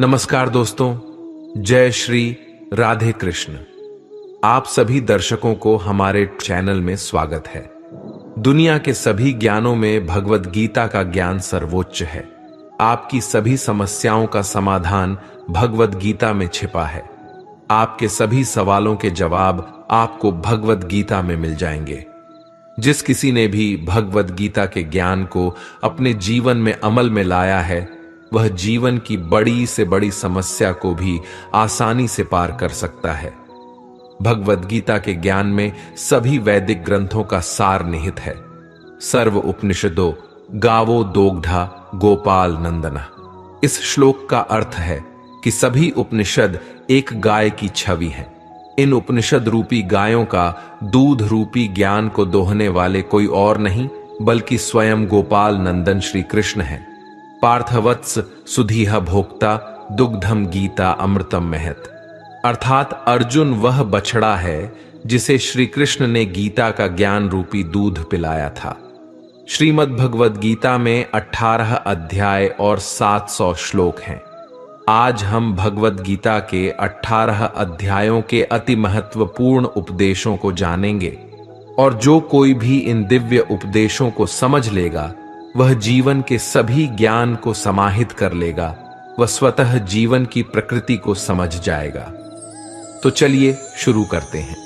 नमस्कार दोस्तों, जय श्री राधे कृष्ण। आप सभी दर्शकों को हमारे चैनल में स्वागत है। दुनिया के सभी ज्ञानों में भगवद गीता का ज्ञान सर्वोच्च है। आपकी सभी समस्याओं का समाधान भगवद गीता में छिपा है। आपके सभी सवालों के जवाब आपको भगवद गीता में मिल जाएंगे। जिस किसी ने भी भगवद गीता के ज्ञान को अपने जीवन में अमल में लाया है, वह जीवन की बड़ी से बड़ी समस्या को भी आसानी से पार कर सकता है। भगवद गीता के ज्ञान में सभी वैदिक ग्रंथों का सार निहित है। सर्व उपनिषदों गावो दोग्धा गोपाल नंदना। इस श्लोक का अर्थ है कि सभी उपनिषद एक गाय की छवि है। इन उपनिषद रूपी गायों का दूध रूपी ज्ञान को दोहने वाले कोई और नहीं बल्कि स्वयं गोपाल नंदन श्री कृष्ण है। पार्थवत्स सुधीह भोक्ता दुग्धम गीता अमृतम महत। अर्थात अर्जुन वह बछड़ा है जिसे श्री कृष्ण ने गीता का ज्ञान रूपी दूध पिलाया था। श्रीमद् भगवद गीता में 18 अध्याय और 700 श्लोक हैं। आज हम भगवद गीता के 18 अध्यायों के अति महत्वपूर्ण उपदेशों को जानेंगे, और जो कोई भी इन दिव्य उपदेशों को समझ लेगा वह जीवन के सभी ज्ञान को समाहित कर लेगा। वह स्वतः जीवन की प्रकृति को समझ जाएगा। तो चलिए शुरू करते हैं।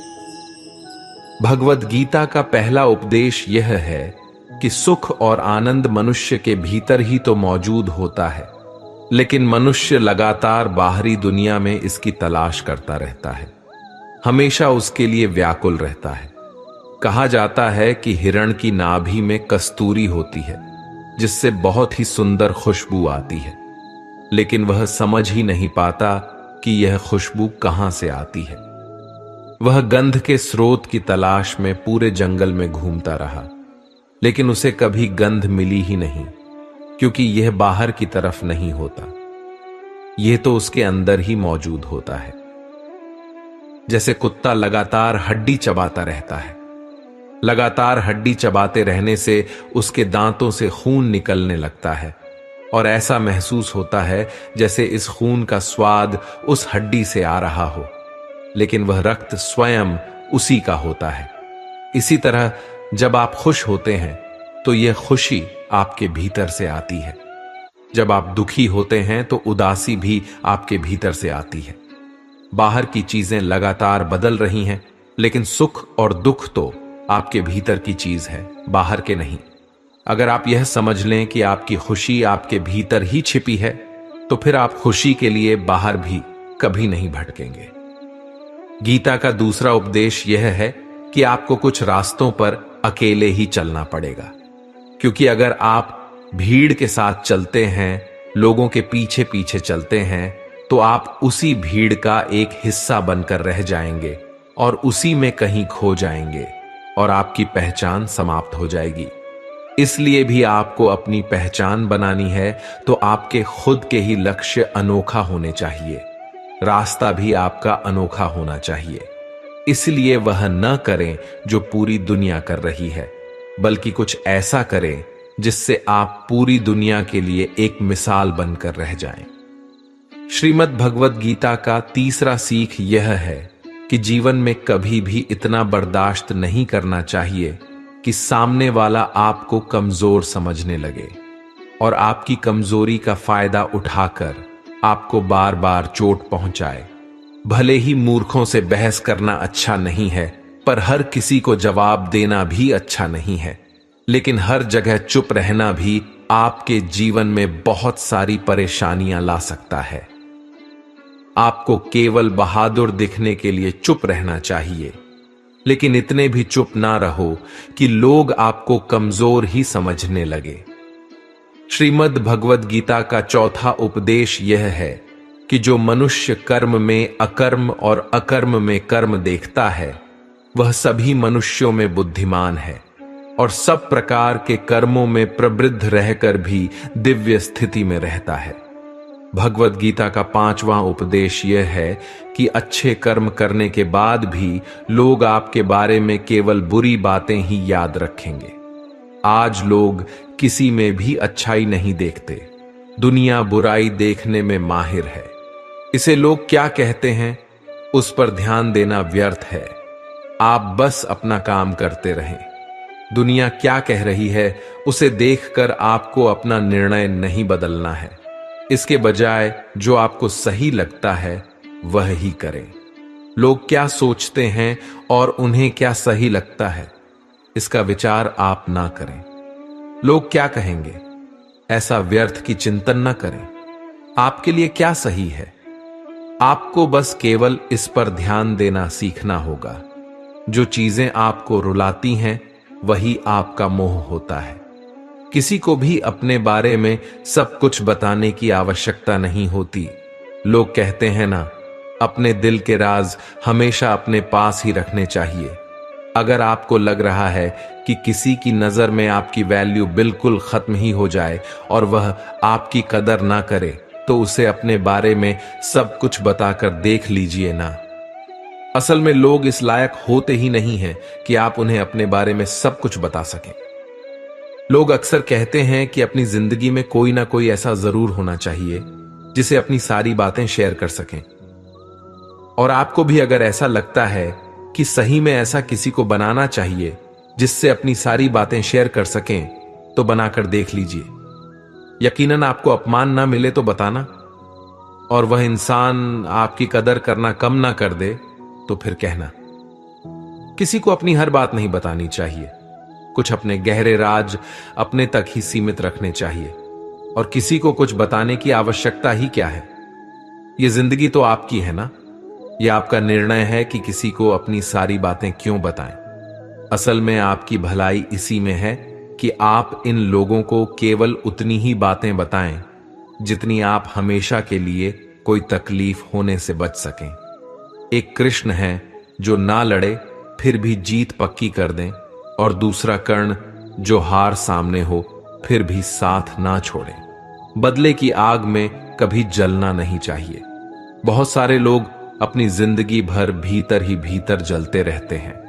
भगवद गीता का पहला उपदेश यह है कि सुख और आनंद मनुष्य के भीतर ही तो मौजूद होता है, लेकिन मनुष्य लगातार बाहरी दुनिया में इसकी तलाश करता रहता है, हमेशा उसके लिए व्याकुल रहता है। कहा जाता है कि हिरण की नाभि में कस्तूरी होती है जिससे बहुत ही सुंदर खुशबू आती है, लेकिन वह समझ ही नहीं पाता कि यह खुशबू कहां से आती है। वह गंध के स्रोत की तलाश में पूरे जंगल में घूमता रहा, लेकिन उसे कभी गंध मिली ही नहीं, क्योंकि यह बाहर की तरफ नहीं होता, यह तो उसके अंदर ही मौजूद होता है। जैसे कुत्ता लगातार हड्डी चबाता रहता है। लगातार हड्डी चबाते रहने से उसके दांतों से खून निकलने लगता है, और ऐसा महसूस होता है जैसे इस खून का स्वाद उस हड्डी से आ रहा हो, लेकिन वह रक्त स्वयं उसी का होता है। इसी तरह जब आप खुश होते हैं तो यह खुशी आपके भीतर से आती है। जब आप दुखी होते हैं तो उदासी भी आपके भीतर से आती है। बाहर की चीजें लगातार बदल रही हैं, लेकिन सुख और दुख तो आपके भीतर की चीज है, बाहर के नहीं। अगर आप यह समझ लें कि आपकी खुशी आपके भीतर ही छिपी है, तो फिर आप खुशी के लिए बाहर भी कभी नहीं भटकेंगे। गीता का दूसरा उपदेश यह है कि आपको कुछ रास्तों पर अकेले ही चलना पड़ेगा, क्योंकि अगर आप भीड़ के साथ चलते हैं, लोगों के पीछे पीछे चलते हैं, तो आप उसी भीड़ का एक हिस्सा बनकर रह जाएंगे और उसी में कहीं खो जाएंगे और आपकी पहचान समाप्त हो जाएगी। इसलिए भी आपको अपनी पहचान बनानी है तो आपके खुद के ही लक्ष्य अनोखा होने चाहिए, रास्ता भी आपका अनोखा होना चाहिए। इसलिए वह न करें जो पूरी दुनिया कर रही है, बल्कि कुछ ऐसा करें जिससे आप पूरी दुनिया के लिए एक मिसाल बनकर रह जाएं। श्रीमद् भगवद गीता का तीसरा सीख यह है कि जीवन में कभी भी इतना बर्दाश्त नहीं करना चाहिए कि सामने वाला आपको कमजोर समझने लगे और आपकी कमजोरी का फायदा उठाकर आपको बार बार चोट पहुंचाए। भले ही मूर्खों से बहस करना अच्छा नहीं है, पर हर किसी को जवाब देना भी अच्छा नहीं है। लेकिन हर जगह चुप रहना भी आपके जीवन में बहुत सारी परेशानियां ला सकता है। आपको केवल बहादुर दिखने के लिए चुप रहना चाहिए, लेकिन इतने भी चुप ना रहो कि लोग आपको कमजोर ही समझने लगे। श्रीमद् भगवद गीता का चौथा उपदेश यह है कि जो मनुष्य कर्म में अकर्म और अकर्म में कर्म देखता है, वह सभी मनुष्यों में बुद्धिमान है और सब प्रकार के कर्मों में प्रवृत्त रहकर भी दिव्य स्थिति में रहता है। भगवद गीता का पांचवां उपदेश यह है कि अच्छे कर्म करने के बाद भी लोग आपके बारे में केवल बुरी बातें ही याद रखेंगे। आज लोग किसी में भी अच्छाई नहीं देखते, दुनिया बुराई देखने में माहिर है। इसे लोग क्या कहते हैं उस पर ध्यान देना व्यर्थ है। आप बस अपना काम करते रहें। दुनिया क्या कह रही है उसे देखकर आपको अपना निर्णय नहीं बदलना है। इसके बजाय जो आपको सही लगता है वह ही करें। लोग क्या सोचते हैं और उन्हें क्या सही लगता है इसका विचार आप ना करें। लोग क्या कहेंगे ऐसा व्यर्थ की चिंतन न करें। आपके लिए क्या सही है आपको बस केवल इस पर ध्यान देना सीखना होगा। जो चीजें आपको रुलाती हैं वही आपका मोह होता है। किसी को भी अपने बारे में सब कुछ बताने की आवश्यकता नहीं होती। लोग कहते हैं ना, अपने दिल के राज हमेशा अपने पास ही रखने चाहिए। अगर आपको लग रहा है कि किसी की नजर में आपकी वैल्यू बिल्कुल खत्म ही हो जाए और वह आपकी कदर ना करे तो उसे अपने बारे में सब कुछ बताकर देख लीजिए ना। असल में लोग इस लायक होते ही नहीं हैं कि आप उन्हें अपने बारे में सब कुछ बता सकें। लोग अक्सर कहते हैं कि अपनी जिंदगी में कोई ना कोई ऐसा जरूर होना चाहिए जिसे अपनी सारी बातें शेयर कर सकें। और आपको भी अगर ऐसा लगता है कि सही में ऐसा किसी को बनाना चाहिए जिससे अपनी सारी बातें शेयर कर सकें तो बनाकर देख लीजिए। यकीनन आपको अपमान ना मिले तो बताना, और वह इंसान आपकी कदर करना कम ना कर दे तो फिर कहना। किसी को अपनी हर बात नहीं बतानी चाहिए। कुछ अपने गहरे राज अपने तक ही सीमित रखने चाहिए और किसी को कुछ बताने की आवश्यकता ही क्या है। यह जिंदगी तो आपकी है ना। यह आपका निर्णय है कि किसी को अपनी सारी बातें क्यों बताएं। असल में आपकी भलाई इसी में है कि आप इन लोगों को केवल उतनी ही बातें बताएं जितनी आप हमेशा के लिए कोई तकलीफ होने से बच सकें। एक कृष्ण है जो ना लड़े फिर भी जीत पक्की कर दें, और दूसरा कर्ण जो हार सामने हो फिर भी साथ ना छोड़े। बदले की आग में कभी जलना नहीं चाहिए। बहुत सारे लोग अपनी जिंदगी भर भीतर ही भीतर जलते रहते हैं।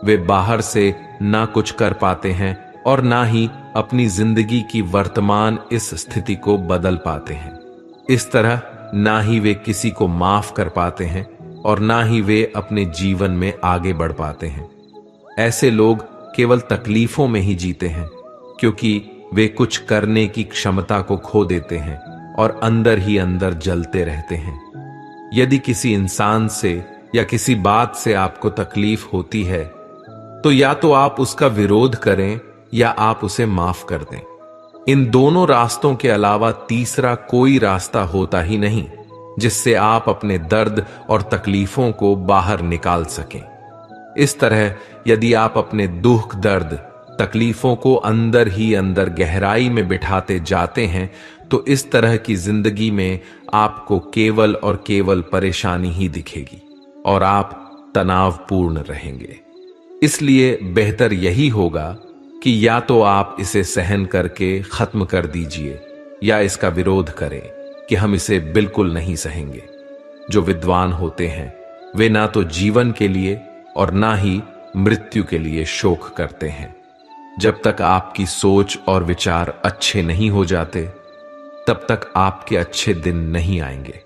वे बाहर से ना कुछ कर पाते हैं और ना ही अपनी जिंदगी की वर्तमान इस स्थिति को बदल पाते हैं। इस तरह ना ही वे किसी को माफ कर पाते हैं और ना ही वे अपने जीवन में आगे बढ़ पाते हैं। ऐसे लोग केवल तकलीफों में ही जीते हैं क्योंकि वे कुछ करने की क्षमता को खो देते हैं और अंदर ही अंदर जलते रहते हैं। यदि किसी इंसान से या किसी बात से आपको तकलीफ होती है तो या तो आप उसका विरोध करें या आप उसे माफ कर दें। इन दोनों रास्तों के अलावा तीसरा कोई रास्ता होता ही नहीं जिससे आप अपने दर्द और तकलीफों को बाहर निकाल सकें। इस तरह यदि आप अपने दुख दर्द तकलीफों को अंदर ही अंदर गहराई में बिठाते जाते हैं तो इस तरह की जिंदगी में आपको केवल और केवल परेशानी ही दिखेगी और आप तनावपूर्ण रहेंगे। इसलिए बेहतर यही होगा कि या तो आप इसे सहन करके खत्म कर दीजिए या इसका विरोध करें कि हम इसे बिल्कुल नहीं सहेंगे। जो विद्वान होते हैं वे ना तो जीवन के लिए और ना ही मृत्यु के लिए शोक करते हैं। जब तक आपकी सोच और विचार अच्छे नहीं हो जाते तब तक आपके अच्छे दिन नहीं आएंगे।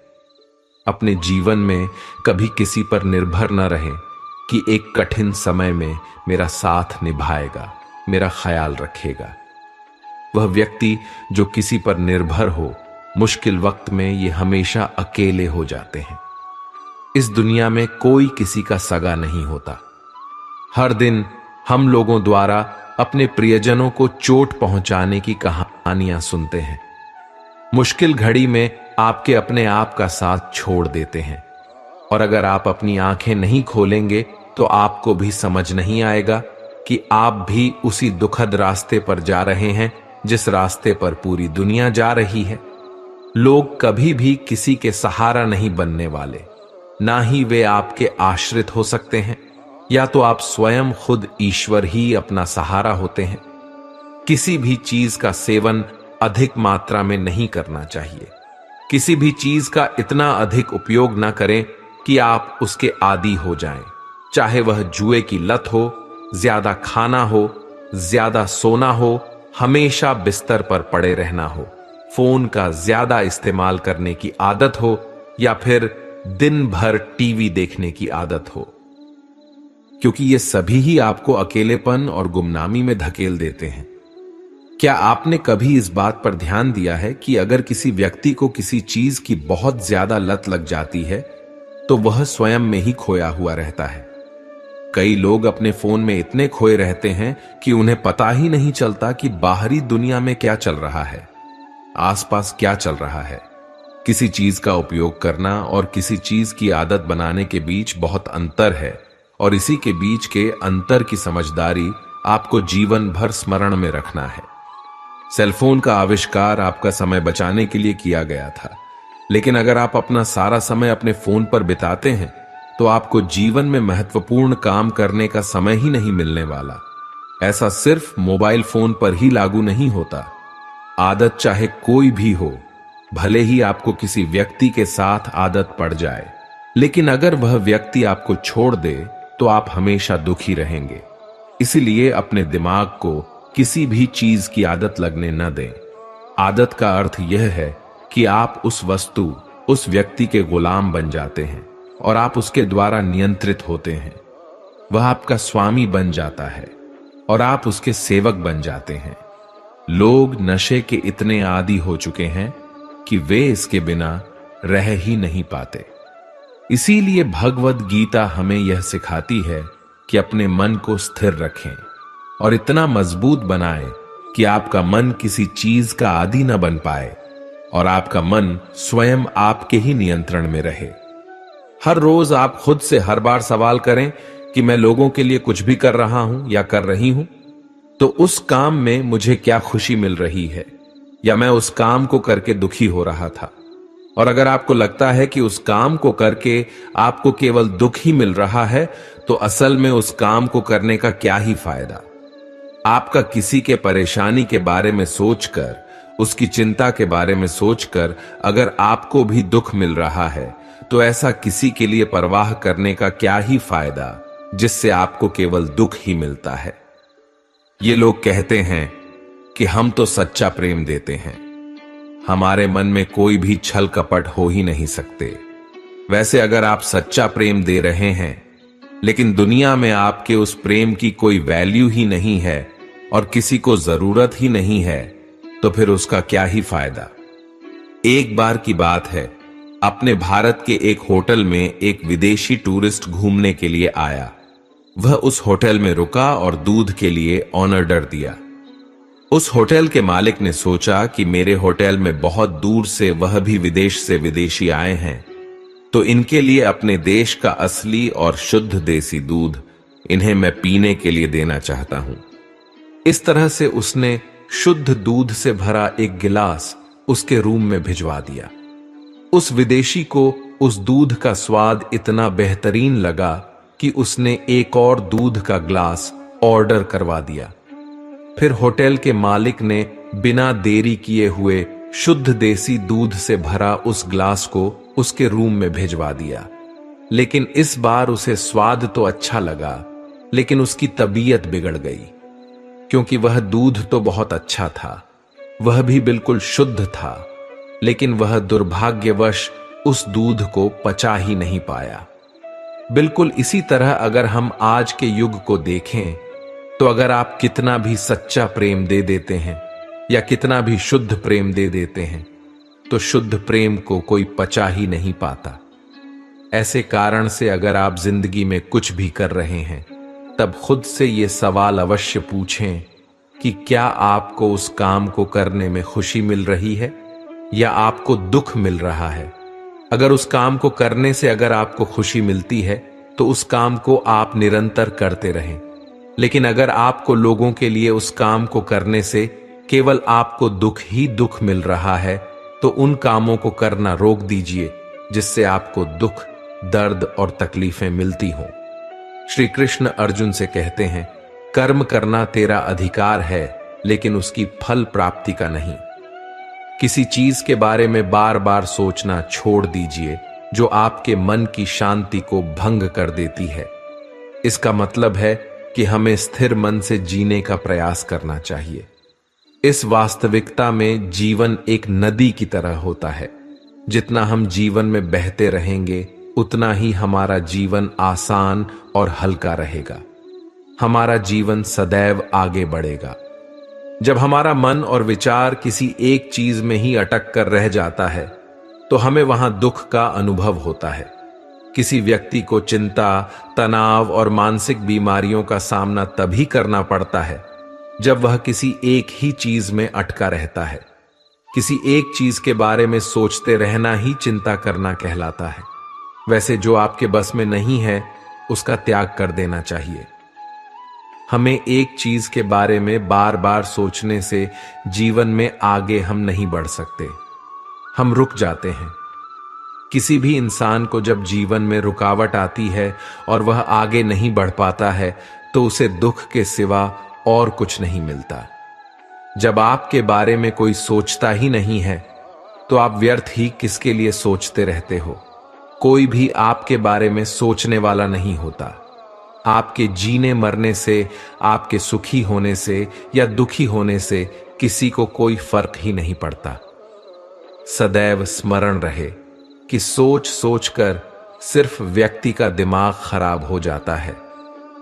अपने जीवन में कभी किसी पर निर्भर न रहें कि एक कठिन समय में मेरा साथ निभाएगा, मेरा ख्याल रखेगा। वह व्यक्ति जो किसी पर निर्भर हो मुश्किल वक्त में ये हमेशा अकेले हो जाते हैं। इस दुनिया में कोई किसी का सगा नहीं होता। हर दिन हम लोगों द्वारा अपने प्रियजनों को चोट पहुंचाने की कहानियां सुनते हैं। मुश्किल घड़ी में आपके अपने आप का साथ छोड़ देते हैं, और अगर आप अपनी आंखें नहीं खोलेंगे तो आपको भी समझ नहीं आएगा कि आप भी उसी दुखद रास्ते पर जा रहे हैं जिस रास्ते पर पूरी दुनिया जा रही है। लोग कभी भी किसी के सहारा नहीं बनने वाले, ना ही वे आपके आश्रित हो सकते हैं। या तो आप स्वयं खुद ईश्वर ही अपना सहारा होते हैं। किसी भी चीज का सेवन अधिक मात्रा में नहीं करना चाहिए। किसी भी चीज का इतना अधिक उपयोग ना करें कि आप उसके आदी हो जाएं। चाहे वह जुए की लत हो, ज्यादा खाना हो, ज्यादा सोना हो, हमेशा बिस्तर पर पड़े रहना हो, फोन का ज्यादा इस्तेमाल करने की आदत हो या फिर दिन भर टीवी देखने की आदत हो, क्योंकि ये सभी ही आपको अकेलेपन और गुमनामी में धकेल देते हैं। क्या आपने कभी इस बात पर ध्यान दिया है कि अगर किसी व्यक्ति को किसी चीज की बहुत ज्यादा लत लग जाती है तो वह स्वयं में ही खोया हुआ रहता है। कई लोग अपने फोन में इतने खोए रहते हैं कि उन्हें पता ही नहीं चलता कि बाहरी दुनिया में क्या चल रहा है, आसपास क्या चल रहा है। किसी चीज का उपयोग करना और किसी चीज की आदत बनाने के बीच बहुत अंतर है, और इसी के बीच के अंतर की समझदारी आपको जीवन भर स्मरण में रखना है। सेलफोन का आविष्कार आपका समय बचाने के लिए किया गया था, लेकिन अगर आप अपना सारा समय अपने फोन पर बिताते हैं तो आपको जीवन में महत्वपूर्ण काम करने का समय ही नहीं मिलने वाला। ऐसा सिर्फ मोबाइल फोन पर ही लागू नहीं होता। आदत चाहे कोई भी हो, भले ही आपको किसी व्यक्ति के साथ आदत पड़ जाए, लेकिन अगर वह व्यक्ति आपको छोड़ दे तो आप हमेशा दुखी रहेंगे। इसीलिए अपने दिमाग को किसी भी चीज की आदत लगने न दें। आदत का अर्थ यह है कि आप उस वस्तु, उस व्यक्ति के गुलाम बन जाते हैं और आप उसके द्वारा नियंत्रित होते हैं। वह आपका स्वामी बन जाता है और आप उसके सेवक बन जाते हैं। लोग नशे के इतने आदी हो चुके हैं कि वे इसके बिना रह ही नहीं पाते। इसीलिए भगवद गीता हमें यह सिखाती है कि अपने मन को स्थिर रखें और इतना मजबूत बनाएं कि आपका मन किसी चीज का आदी न बन पाए और आपका मन स्वयं आपके ही नियंत्रण में रहे। हर रोज आप खुद से हर बार सवाल करें कि मैं लोगों के लिए कुछ भी कर रहा हूं या कर रही हूं तो उस काम में मुझे क्या खुशी मिल रही है, या मैं उस काम को करके दुखी हो रहा था। और अगर आपको लगता है कि उस काम को करके आपको केवल दुख ही मिल रहा है तो असल में उस काम को करने का क्या ही फायदा। आपका किसी के परेशानी के बारे में सोचकर, उसकी चिंता के बारे में सोचकर अगर आपको भी दुख मिल रहा है तो ऐसा किसी के लिए परवाह करने का क्या ही फायदा जिससे आपको केवल दुख ही मिलता है। ये लोग कहते हैं कि हम तो सच्चा प्रेम देते हैं, हमारे मन में कोई भी छल कपट हो ही नहीं सकते। वैसे अगर आप सच्चा प्रेम दे रहे हैं लेकिन दुनिया में आपके उस प्रेम की कोई वैल्यू ही नहीं है और किसी को जरूरत ही नहीं है तो फिर उसका क्या ही फायदा। एक बार की बात है, अपने भारत के एक होटल में एक विदेशी टूरिस्ट घूमने के लिए आया। वह उस होटल में रुका और दूध के लिए ऑर्डर दिया। उस होटल के मालिक ने सोचा कि मेरे होटल में बहुत दूर से, वह भी विदेश से विदेशी आए हैं, तो इनके लिए अपने देश का असली और शुद्ध देसी दूध इन्हें मैं पीने के लिए देना चाहता हूं। इस तरह से उसने शुद्ध दूध से भरा एक गिलास उसके रूम में भिजवा दिया। उस विदेशी को उस दूध का स्वाद इतना बेहतरीन लगा कि उसने एक और दूध का ग्लास ऑर्डर करवा दिया। फिर होटल के मालिक ने बिना देरी किए हुए शुद्ध देसी दूध से भरा उस ग्लास को उसके रूम में भिजवा दिया। लेकिन इस बार उसे स्वाद तो अच्छा लगा, लेकिन उसकी तबीयत बिगड़ गई, क्योंकि वह दूध तो बहुत अच्छा था, वह भी बिल्कुल शुद्ध था, लेकिन वह दुर्भाग्यवश उस दूध को पचा ही नहीं पाया। बिल्कुल इसी तरह अगर हम आज के युग को देखें तो अगर आप कितना भी सच्चा प्रेम दे देते हैं या कितना भी शुद्ध प्रेम दे देते हैं तो शुद्ध प्रेम को कोई पचा ही नहीं पाता। ऐसे कारण से अगर आप जिंदगी में कुछ भी कर रहे हैं तब खुद से ये सवाल अवश्य पूछें कि क्या आपको उस काम को करने में खुशी मिल रही है या आपको दुख मिल रहा है। अगर उस काम को करने से अगर आपको खुशी मिलती है तो उस काम को आप निरंतर करते रहें, लेकिन अगर आपको लोगों के लिए उस काम को करने से केवल आपको दुख ही दुख मिल रहा है तो उन कामों को करना रोक दीजिए जिससे आपको दुख, दर्द और तकलीफें मिलती हों। श्री कृष्ण अर्जुन से कहते हैं, कर्म करना तेरा अधिकार है लेकिन उसकी फल प्राप्ति का नहीं। किसी चीज के बारे में बार बार सोचना छोड़ दीजिए जो आपके मन की शांति को भंग कर देती है। इसका मतलब है कि हमें स्थिर मन से जीने का प्रयास करना चाहिए। इस वास्तविकता में जीवन एक नदी की तरह होता है। जितना हम जीवन में बहते रहेंगे उतना ही हमारा जीवन आसान और हल्का रहेगा। हमारा जीवन सदैव आगे बढ़ेगा। जब हमारा मन और विचार किसी एक चीज में ही अटक कर रह जाता है तो हमें वहां दुख का अनुभव होता है। किसी व्यक्ति को चिंता, तनाव और मानसिक बीमारियों का सामना तभी करना पड़ता है जब वह किसी एक ही चीज में अटका रहता है। किसी एक चीज के बारे में सोचते रहना ही चिंता करना कहलाता है। वैसे जो आपके बस में नहीं है उसका त्याग कर देना चाहिए। हमें एक चीज के बारे में बार बार सोचने से जीवन में आगे हम नहीं बढ़ सकते, हम रुक जाते हैं। किसी भी इंसान को जब जीवन में रुकावट आती है और वह आगे नहीं बढ़ पाता है तो उसे दुख के सिवा और कुछ नहीं मिलता। जब आपके बारे में कोई सोचता ही नहीं है तो आप व्यर्थ ही किसके लिए सोचते रहते हो। कोई भी आपके बारे में सोचने वाला नहीं होता। आपके जीने मरने से, आपके सुखी होने से या दुखी होने से किसी को कोई फर्क ही नहीं पड़ता। सदैव स्मरण रहे कि सोच सोचकर सिर्फ व्यक्ति का दिमाग खराब हो जाता है,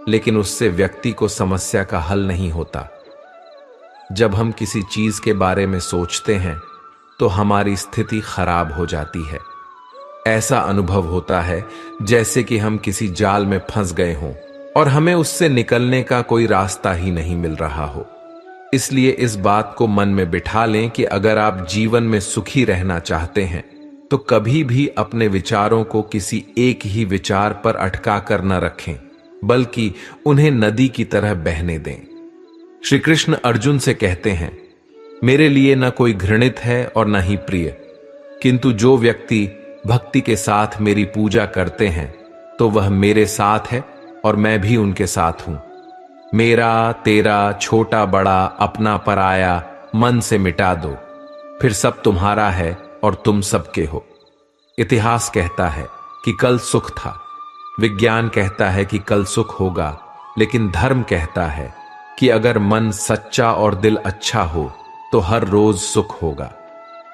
लेकिन उससे व्यक्ति को समस्या का हल नहीं होता। जब हम किसी चीज के बारे में सोचते हैं तो हमारी स्थिति खराब हो जाती है। ऐसा अनुभव होता है जैसे कि हम किसी जाल में फंस गए हों और हमें उससे निकलने का कोई रास्ता ही नहीं मिल रहा हो। इसलिए इस बात को मन में बिठा लें कि अगर आप जीवन में सुखी रहना चाहते हैं तो कभी भी अपने विचारों को किसी एक ही विचार पर अटका कर न रखें, बल्कि उन्हें नदी की तरह बहने दें। श्री कृष्ण अर्जुन से कहते हैं, मेरे लिए न कोई घृणित है और न ही प्रिय, किंतु जो व्यक्ति भक्ति के साथ मेरी पूजा करते हैं तो वह मेरे साथ है और मैं भी उनके साथ हूं। मेरा तेरा छोटा बड़ा अपना पराया मन से मिटा दो, फिर सब तुम्हारा है और तुम सबके हो। इतिहास कहता है कि कल सुख था, विज्ञान कहता है कि कल सुख होगा, लेकिन धर्म कहता है कि अगर मन सच्चा और दिल अच्छा हो तो हर रोज सुख होगा।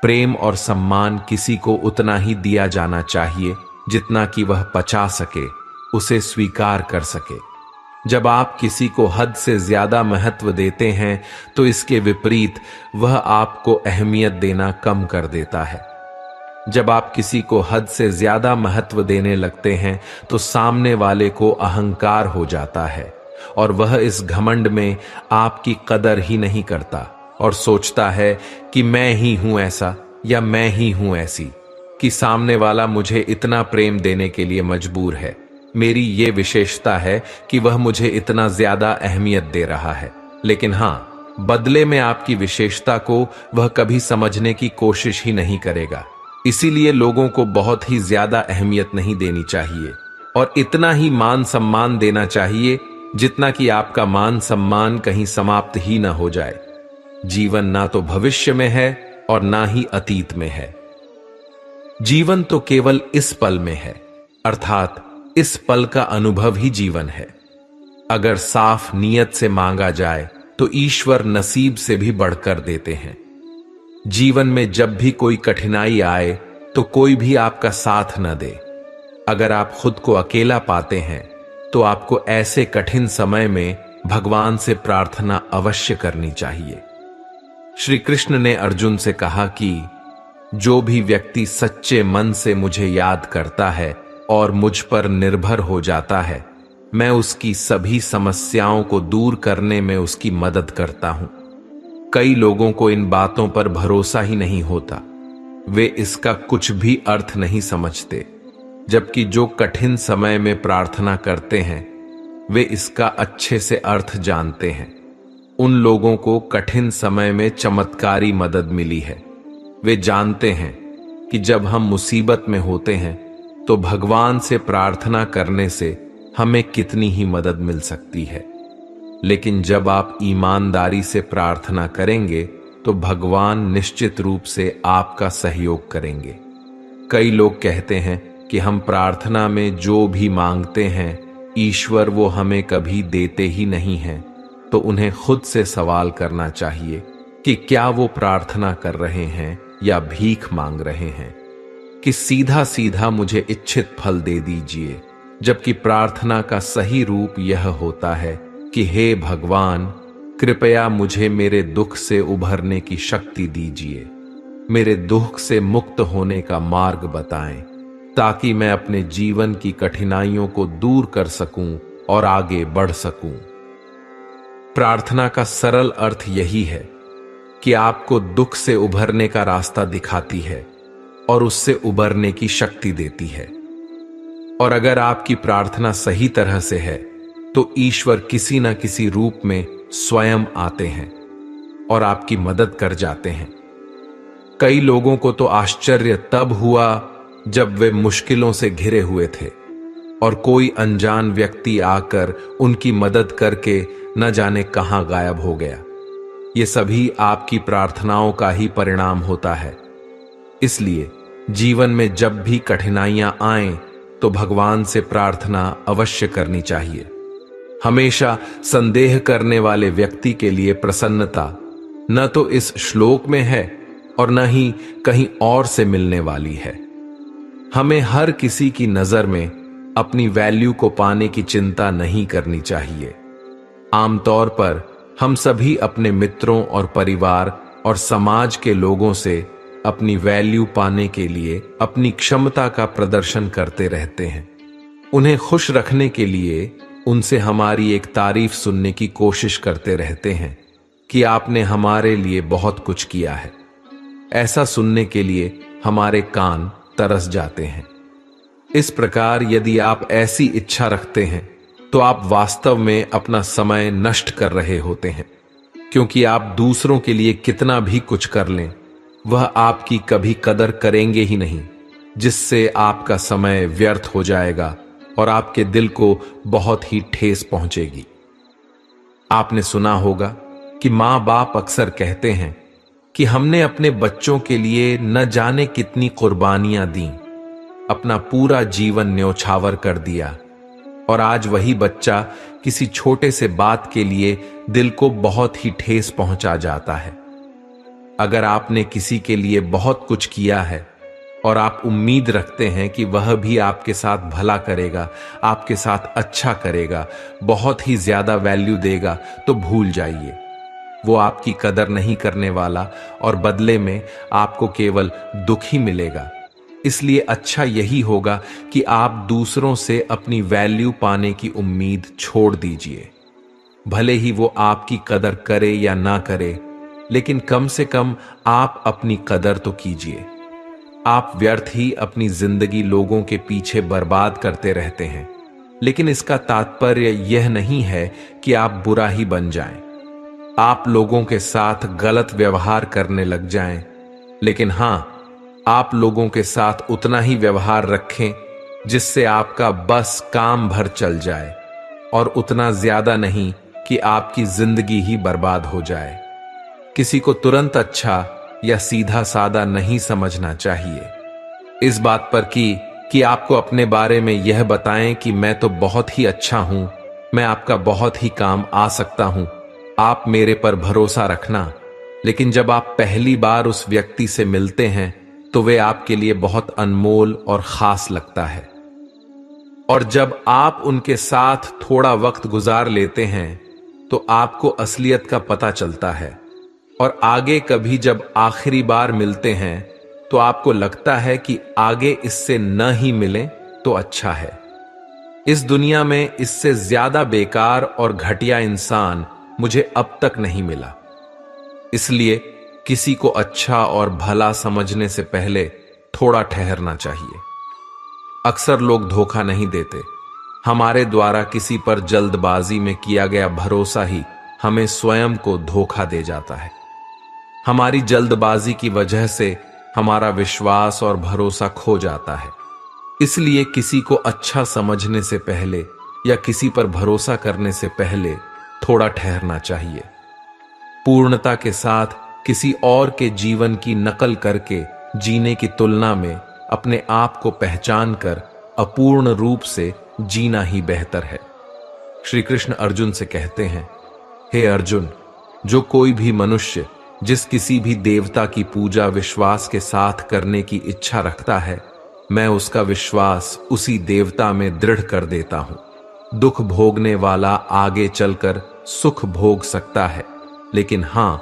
प्रेम और सम्मान किसी को उतना ही दिया जाना चाहिए जितना कि वह पचा सके, उसे स्वीकार कर सके। जब आप किसी को हद से ज्यादा महत्व देते हैं तो इसके विपरीत वह आपको अहमियत देना कम कर देता है। जब आप किसी को हद से ज्यादा महत्व देने लगते हैं तो सामने वाले को अहंकार हो जाता है और वह इस घमंड में आपकी कदर ही नहीं करता और सोचता है कि मैं ही हूं ऐसा या मैं ही हूं ऐसी, कि सामने वाला मुझे इतना प्रेम देने के लिए मजबूर है। मेरी ये विशेषता है कि वह मुझे इतना ज्यादा अहमियत दे रहा है। लेकिन हां, बदले में आपकी विशेषता को वह कभी समझने की कोशिश ही नहीं करेगा। इसीलिए लोगों को बहुत ही ज्यादा अहमियत नहीं देनी चाहिए और इतना ही मान सम्मान देना चाहिए जितना कि आपका मान सम्मान कहीं समाप्त ही ना हो जाए। जीवन ना तो भविष्य में है और ना ही अतीत में है। जीवन तो केवल इस पल में है, अर्थात इस पल का अनुभव ही जीवन है। अगर साफ नियत से मांगा जाए तो ईश्वर नसीब से भी बढ़कर देते हैं। जीवन में जब भी कोई कठिनाई आए तो कोई भी आपका साथ न दे। अगर आप खुद को अकेला पाते हैं तो आपको ऐसे कठिन समय में भगवान से प्रार्थना अवश्य करनी चाहिए। श्री कृष्ण ने अर्जुन से कहा कि जो भी व्यक्ति सच्चे मन से मुझे याद करता है और मुझ पर निर्भर हो जाता है, मैं उसकी सभी समस्याओं को दूर करने में उसकी मदद करता हूं। कई लोगों को इन बातों पर भरोसा ही नहीं होता, वे इसका कुछ भी अर्थ नहीं समझते, जबकि जो कठिन समय में प्रार्थना करते हैं वे इसका अच्छे से अर्थ जानते हैं। उन लोगों को कठिन समय में चमत्कारी मदद मिली है। वे जानते हैं कि जब हम मुसीबत में होते हैं तो भगवान से प्रार्थना करने से हमें कितनी ही मदद मिल सकती है। लेकिन जब आप ईमानदारी से प्रार्थना करेंगे तो भगवान निश्चित रूप से आपका सहयोग करेंगे। कई लोग कहते हैं कि हम प्रार्थना में जो भी मांगते हैं ईश्वर वो हमें कभी देते ही नहीं हैं, तो उन्हें खुद से सवाल करना चाहिए कि क्या वो प्रार्थना कर रहे हैं या भीख मांग रहे हैं कि सीधा सीधा मुझे इच्छित फल दे दीजिए, जबकि प्रार्थना का सही रूप यह होता है कि हे भगवान, कृपया मुझे मेरे दुख से उभरने की शक्ति दीजिए, मेरे दुख से मुक्त होने का मार्ग बताएं, ताकि मैं अपने जीवन की कठिनाइयों को दूर कर सकूं और आगे बढ़ सकूं। प्रार्थना का सरल अर्थ यही है कि आपको दुख से उभरने का रास्ता दिखाती है और उससे उभरने की शक्ति देती है। और अगर आपकी प्रार्थना सही तरह से है तो ईश्वर किसी न किसी रूप में स्वयं आते हैं और आपकी मदद कर जाते हैं। कई लोगों को तो आश्चर्य तब हुआ जब वे मुश्किलों से घिरे हुए थे और कोई अनजान व्यक्ति आकर उनकी मदद करके न जाने कहां गायब हो गया। ये सभी आपकी प्रार्थनाओं का ही परिणाम होता है। इसलिए जीवन में जब भी कठिनाइयां आएं तो भगवान से प्रार्थना अवश्य करनी चाहिए। हमेशा संदेह करने वाले व्यक्ति के लिए प्रसन्नता न तो इस श्लोक में है और न ही कहीं और से मिलने वाली है। हमें हर किसी की नजर में अपनी वैल्यू को पाने की चिंता नहीं करनी चाहिए। आमतौर पर हम सभी अपने मित्रों और परिवार और समाज के लोगों से अपनी वैल्यू पाने के लिए अपनी क्षमता का प्रदर्शन करते रहते हैं। उन्हें खुश रखने के लिए उनसे हमारी एक तारीफ सुनने की कोशिश करते रहते हैं कि आपने हमारे लिए बहुत कुछ किया है। ऐसा सुनने के लिए हमारे कान तरस जाते हैं। इस प्रकार यदि आप ऐसी इच्छा रखते हैं तो आप वास्तव में अपना समय नष्ट कर रहे होते हैं, क्योंकि आप दूसरों के लिए कितना भी कुछ कर लें वह आपकी कभी कदर करेंगे ही नहीं, जिससे आपका समय व्यर्थ हो जाएगा और आपके दिल को बहुत ही ठेस पहुंचेगी। आपने सुना होगा कि माँ बाप अक्सर कहते हैं कि हमने अपने बच्चों के लिए न जाने कितनी कुर्बानियां दी, अपना पूरा जीवन न्योछावर कर दिया, और आज वही बच्चा किसी छोटे से बात के लिए दिल को बहुत ही ठेस पहुंचा जाता है। अगर आपने किसी के लिए बहुत कुछ किया है और आप उम्मीद रखते हैं कि वह भी आपके साथ भला करेगा, आपके साथ अच्छा करेगा, बहुत ही ज्यादा वैल्यू देगा, तो भूल जाइए। वो आपकी कदर नहीं करने वाला और बदले में आपको केवल दुख ही मिलेगा। इसलिए अच्छा यही होगा कि आप दूसरों से अपनी वैल्यू पाने की उम्मीद छोड़ दीजिए। भले ही वो आपकी कदर करे या ना करे, लेकिन कम से कम आप अपनी कदर तो कीजिए। आप व्यर्थ ही अपनी जिंदगी लोगों के पीछे बर्बाद करते रहते हैं, लेकिन इसका तात्पर्य यह नहीं है कि आप बुरा ही बन जाएं। आप लोगों के साथ गलत व्यवहार करने लग जाएं, लेकिन हां, आप लोगों के साथ उतना ही व्यवहार रखें जिससे आपका बस काम भर चल जाए, और उतना ज्यादा नहीं कि आपकी जिंदगी ही बर्बाद हो जाए। किसी को तुरंत अच्छा या सीधा सादा नहीं समझना चाहिए। इस बात पर कि आपको अपने बारे में यह बताएं कि मैं तो बहुत ही अच्छा हूं, मैं आपका बहुत ही काम आ सकता हूं, आप मेरे पर भरोसा रखना। लेकिन जब आप पहली बार उस व्यक्ति से मिलते हैं तो वे आपके लिए बहुत अनमोल और खास लगता है, और जब आप उनके साथ थोड़ा वक्त गुजार लेते हैं तो आपको असलियत का पता चलता है, और आगे कभी जब आखिरी बार मिलते हैं तो आपको लगता है कि आगे इससे न ही मिलें तो अच्छा है। इस दुनिया में इससे ज्यादा बेकार और घटिया इंसान मुझे अब तक नहीं मिला। इसलिए किसी को अच्छा और भला समझने से पहले थोड़ा ठहरना चाहिए। अक्सर लोग धोखा नहीं देते, हमारे द्वारा किसी पर जल्दबाजी में किया गया भरोसा ही हमें स्वयं को धोखा दे जाता है। हमारी जल्दबाजी की वजह से हमारा विश्वास और भरोसा खो जाता है। इसलिए किसी को अच्छा समझने से पहले या किसी पर भरोसा करने से पहले थोड़ा ठहरना चाहिए। पूर्णता के साथ किसी और के जीवन की नकल करके जीने की तुलना में अपने आप को पहचान कर अपूर्ण रूप से जीना ही बेहतर है। श्री कृष्ण अर्जुन से कहते हैं, हे अर्जुन, जो कोई भी मनुष्य जिस किसी भी देवता की पूजा विश्वास के साथ करने की इच्छा रखता है, मैं उसका विश्वास उसी देवता में दृढ़ कर देता हूं। दुख भोगने वाला आगे चलकर सुख भोग सकता है, लेकिन हां,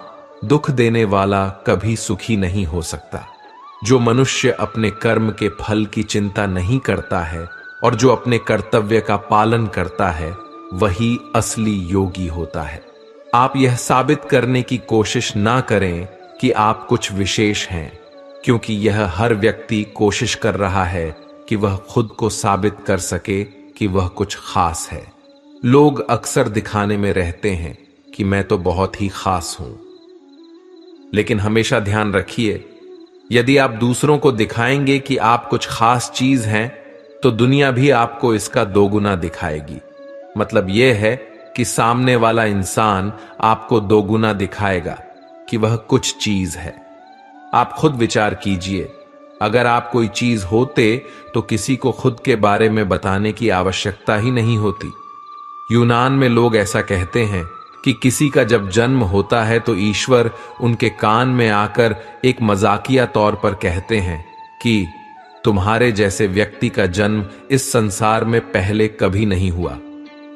दुख देने वाला कभी सुखी नहीं हो सकता। जो मनुष्य अपने कर्म के फल की चिंता नहीं करता है और जो अपने कर्तव्य का पालन करता है, वही असली योगी होता है। आप यह साबित करने की कोशिश ना करें कि आप कुछ विशेष हैं, क्योंकि यह हर व्यक्ति कोशिश कर रहा है कि वह खुद को साबित कर सके कि वह कुछ खास है। लोग अक्सर दिखाने में रहते हैं कि मैं तो बहुत ही खास हूं, लेकिन हमेशा ध्यान रखिए, यदि आप दूसरों को दिखाएंगे कि आप कुछ खास चीज हैं, तो दुनिया भी आपको इसका दोगुना दिखाएगी। मतलब यह है कि सामने वाला इंसान आपको दोगुना दिखाएगा कि वह कुछ चीज है। आप खुद विचार कीजिए, अगर आप कोई चीज होते तो किसी को खुद के बारे में बताने की आवश्यकता ही नहीं होती। यूनान में लोग ऐसा कहते हैं कि किसी का जब जन्म होता है तो ईश्वर उनके कान में आकर एक मजाकिया तौर पर कहते हैं कि तुम्हारे जैसे व्यक्ति का जन्म इस संसार में पहले कभी नहीं हुआ।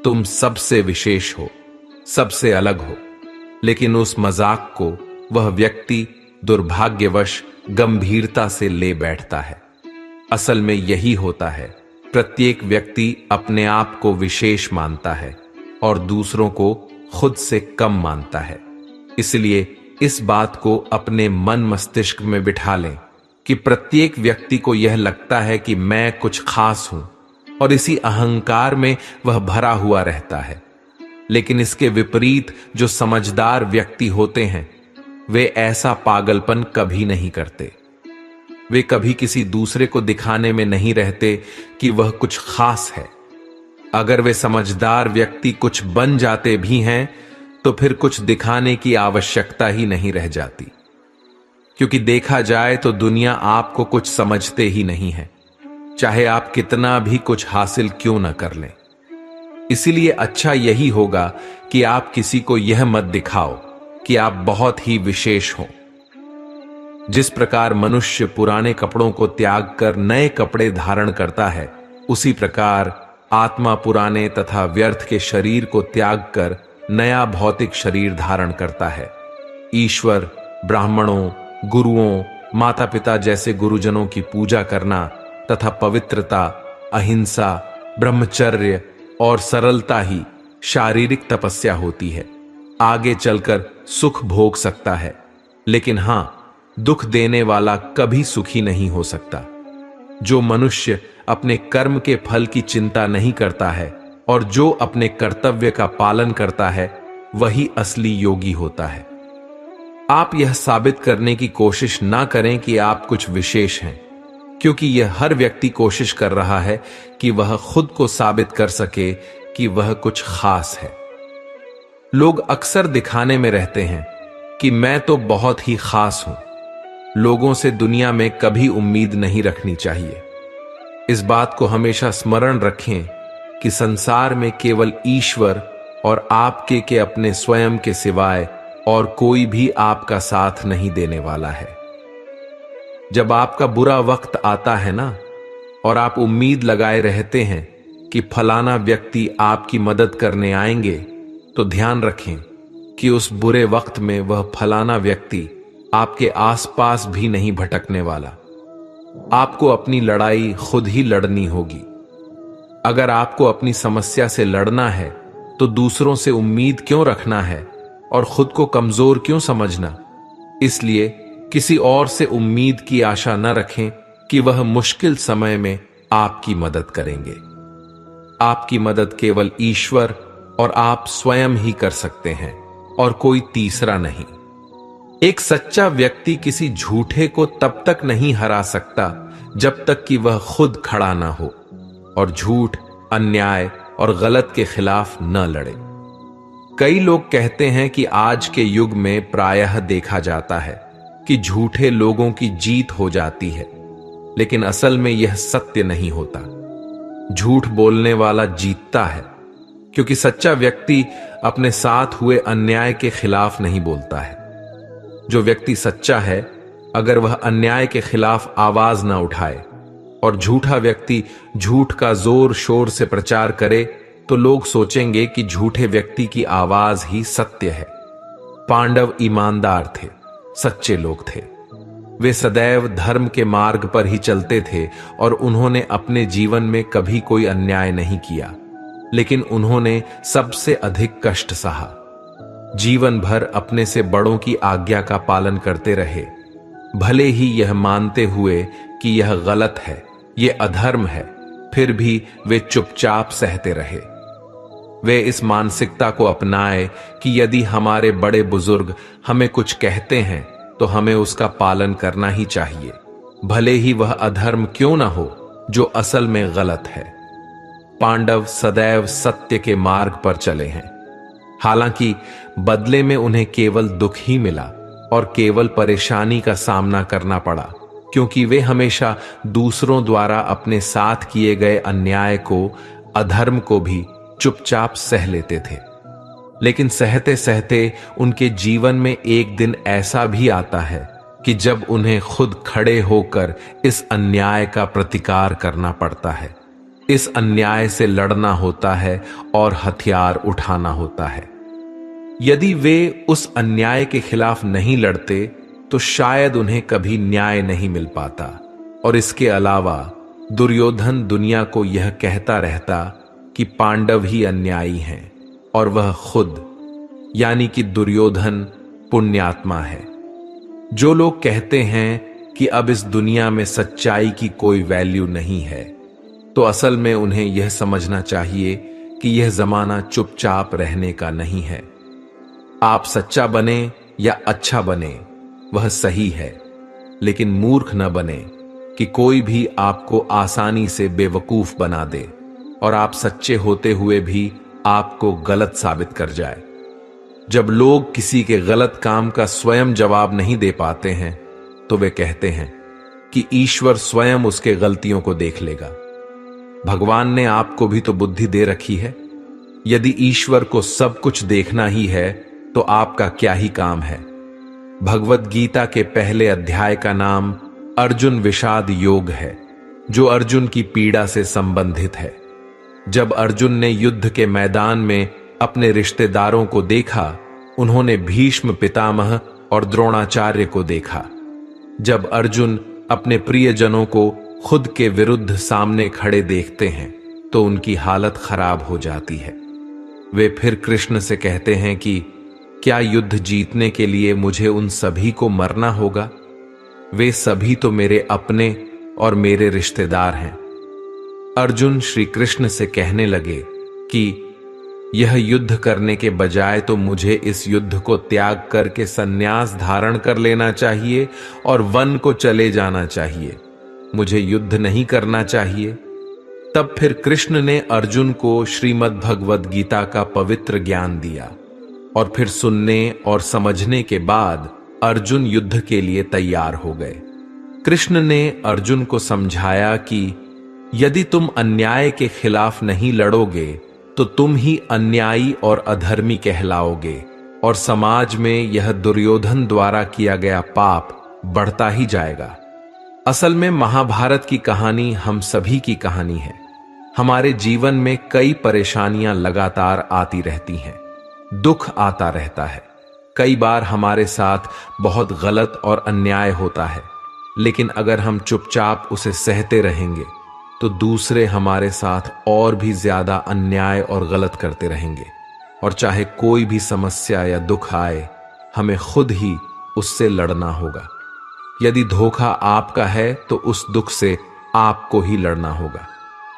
तुम सबसे विशेष हो, सबसे अलग हो। लेकिन उस मजाक को वह व्यक्ति दुर्भाग्यवश गंभीरता से ले बैठता है। असल में यही होता है, प्रत्येक व्यक्ति अपने आप को विशेष मानता है और दूसरों को खुद से कम मानता है। इसलिए इस बात को अपने मन मस्तिष्क में बिठा लें कि प्रत्येक व्यक्ति को यह लगता है कि मैं कुछ खास हूं, और इसी अहंकार में वह भरा हुआ रहता है। लेकिन इसके विपरीत जो समझदार व्यक्ति होते हैं, वे ऐसा पागलपन कभी नहीं करते। वे कभी किसी दूसरे को दिखाने में नहीं रहते कि वह कुछ खास है। अगर वे समझदार व्यक्ति कुछ बन जाते भी हैं, तो फिर कुछ दिखाने की आवश्यकता ही नहीं रह जाती, क्योंकि देखा जाए तो दुनिया आपको कुछ समझते ही नहीं है, चाहे आप कितना भी कुछ हासिल क्यों न कर लें। इसीलिए अच्छा यही होगा कि आप किसी को यह मत दिखाओ कि आप बहुत ही विशेष हो। जिस प्रकार मनुष्य पुराने कपड़ों को त्याग कर नए कपड़े धारण करता है, उसी प्रकार आत्मा पुराने तथा व्यर्थ के शरीर को त्याग कर नया भौतिक शरीर धारण करता है। ईश्वर, ब्राह्मणों, गुरुओं, माता पिता जैसे गुरुजनों की पूजा करना तथा पवित्रता, अहिंसा, ब्रह्मचर्य और सरलता ही शारीरिक तपस्या होती है। आगे चलकर सुख भोग सकता है, लेकिन हां, दुख देने वाला कभी सुखी नहीं हो सकता। जो मनुष्य अपने कर्म के फल की चिंता नहीं करता है और जो अपने कर्तव्य का पालन करता है, वही असली योगी होता है। आप यह साबित करने की कोशिश ना करें कि आप कुछ विशेष हैं, क्योंकि यह हर व्यक्ति कोशिश कर रहा है कि वह खुद को साबित कर सके कि वह कुछ खास है। लोग अक्सर दिखाने में रहते हैं कि मैं तो बहुत ही खास हूं। लोगों से दुनिया में कभी उम्मीद नहीं रखनी चाहिए। इस बात को हमेशा स्मरण रखें कि संसार में केवल ईश्वर और आपके के अपने स्वयं के सिवाय और कोई भी आपका साथ नहीं देने वाला है। जब आपका बुरा वक्त आता है ना, और आप उम्मीद लगाए रहते हैं कि फलाना व्यक्ति आपकी मदद करने आएंगे, तो ध्यान रखें कि उस बुरे वक्त में वह फलाना व्यक्ति आपके आसपास भी नहीं भटकने वाला। आपको अपनी लड़ाई खुद ही लड़नी होगी। अगर आपको अपनी समस्या से लड़ना है, तो दूसरों से उम्मीद क्यों रखना है और खुद को कमजोर क्यों समझना। इसलिए किसी और से उम्मीद की आशा न रखें कि वह मुश्किल समय में आपकी मदद करेंगे। आपकी मदद केवल ईश्वर और आप स्वयं ही कर सकते हैं, और कोई तीसरा नहीं। एक सच्चा व्यक्ति किसी झूठे को तब तक नहीं हरा सकता जब तक कि वह खुद खड़ा ना हो और झूठ, अन्याय और गलत के खिलाफ न लड़े। कई लोग कहते हैं कि आज के युग में प्रायः देखा जाता है कि झूठे लोगों की जीत हो जाती है, लेकिन असल में यह सत्य नहीं होता। झूठ बोलने वाला जीतता है, क्योंकि सच्चा व्यक्ति अपने साथ हुए अन्याय के खिलाफ नहीं बोलता है। जो व्यक्ति सच्चा है, अगर वह अन्याय के खिलाफ आवाज न उठाए और झूठा व्यक्ति झूठ का जोर शोर से प्रचार करे, तो लोग सोचेंगे कि झूठे व्यक्ति की आवाज ही सत्य है। पांडव ईमानदार थे, सच्चे लोग थे। वे सदैव धर्म के मार्ग पर ही चलते थे और उन्होंने अपने जीवन में कभी कोई अन्याय नहीं किया, लेकिन उन्होंने सबसे अधिक कष्ट सहा। जीवन भर अपने से बड़ों की आज्ञा का पालन करते रहे, भले ही यह मानते हुए कि यह गलत है, यह अधर्म है, फिर भी वे चुपचाप सहते रहे। वे इस मानसिकता को अपनाए कि यदि हमारे बड़े बुजुर्ग हमें कुछ कहते हैं तो हमें उसका पालन करना ही चाहिए, भले ही वह अधर्म क्यों ना हो, जो असल में गलत है। पांडव सदैव सत्य के मार्ग पर चले हैं। हालांकि बदले में उन्हें केवल दुख ही मिला और केवल परेशानी का सामना करना पड़ा, क्योंकि वे हमेशा दूसरों द्वारा अपने साथ किए गए अन्याय को, अधर्म को भी चुपचाप सह लेते थे। लेकिन सहते सहते उनके जीवन में एक दिन ऐसा भी आता है कि जब उन्हें खुद खड़े होकर इस अन्याय का प्रतिकार करना पड़ता है, इस अन्याय से लड़ना होता है और हथियार उठाना होता है। यदि वे उस अन्याय के खिलाफ नहीं लड़ते तो शायद उन्हें कभी न्याय नहीं मिल पाता। और इसके अलावा दुर्योधन दुनिया को यह कहता रहता कि पांडव ही अन्यायी हैं और वह खुद यानी कि दुर्योधन पुण्यात्मा है। जो लोग कहते हैं कि अब इस दुनिया में सच्चाई की कोई वैल्यू नहीं है, तो असल में उन्हें यह समझना चाहिए कि यह जमाना चुपचाप रहने का नहीं है। आप सच्चा बने या अच्छा बने वह सही है, लेकिन मूर्ख न बने कि कोई भी आपको आसानी से बेवकूफ बना दे और आप सच्चे होते हुए भी आपको गलत साबित कर जाए। जब लोग किसी के गलत काम का स्वयं जवाब नहीं दे पाते हैं तो वे कहते हैं कि ईश्वर स्वयं उसके गलतियों को देख लेगा। भगवान ने आपको भी तो बुद्धि दे रखी है। यदि ईश्वर को सब कुछ देखना ही है तो आपका क्या ही काम है। भगवत गीता के पहले अध्याय का नाम अर्जुन विषाद योग है, जो अर्जुन की पीड़ा से संबंधित है। जब अर्जुन ने युद्ध के मैदान में अपने रिश्तेदारों को देखा, उन्होंने भीष्म पितामह और द्रोणाचार्य को देखा। जब अर्जुन अपने प्रियजनों को खुद के विरुद्ध सामने खड़े देखते हैं तो उनकी हालत खराब हो जाती है। वे फिर कृष्ण से कहते हैं कि क्या युद्ध जीतने के लिए मुझे उन सभी को मरना होगा? वे सभी तो मेरे अपने और मेरे रिश्तेदार हैं। अर्जुन श्री कृष्ण से कहने लगे कि यह युद्ध करने के बजाय तो मुझे इस युद्ध को त्याग करके संन्यास धारण कर लेना चाहिए और वन को चले जाना चाहिए। मुझे युद्ध नहीं करना चाहिए। तब फिर कृष्ण ने अर्जुन को श्रीमद् भगवद गीता का पवित्र ज्ञान दिया और फिर सुनने और समझने के बाद अर्जुन युद्ध के लिए तैयार हो गए। कृष्ण ने अर्जुन को समझाया कि यदि तुम अन्याय के खिलाफ नहीं लड़ोगे तो तुम ही अन्यायी और अधर्मी कहलाओगे और समाज में यह दुर्योधन द्वारा किया गया पाप बढ़ता ही जाएगा। असल में महाभारत की कहानी हम सभी की कहानी है। हमारे जीवन में कई परेशानियां लगातार आती रहती हैं, दुख आता रहता है। कई बार हमारे साथ बहुत गलत और अन्याय होता है, लेकिन अगर हम चुपचाप उसे सहते रहेंगे तो दूसरे हमारे साथ और भी ज्यादा अन्याय और गलत करते रहेंगे। और चाहे कोई भी समस्या या दुख आए, हमें खुद ही उससे लड़ना होगा। यदि धोखा आपका है तो उस दुख से आपको ही लड़ना होगा।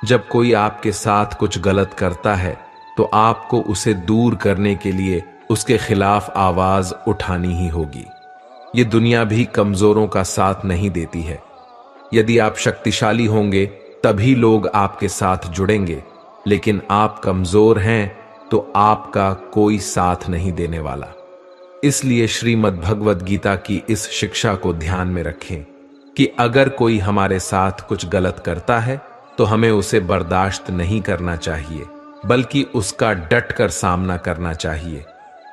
जब कोई आपके साथ कुछ गलत करता है तो आपको उसे दूर करने के लिए उसके खिलाफ आवाज उठानी ही होगी। ये दुनिया भी कमजोरों का साथ नहीं देती है। यदि आप शक्तिशाली होंगे तभी लोग आपके साथ जुड़ेंगे, लेकिन आप कमजोर हैं तो आपका कोई साथ नहीं देने वाला। इसलिए श्रीमद् भगवद गीता की इस शिक्षा को ध्यान में रखें कि अगर कोई हमारे साथ कुछ गलत करता है तो हमें उसे बर्दाश्त नहीं करना चाहिए, बल्कि उसका डटकर सामना करना चाहिए।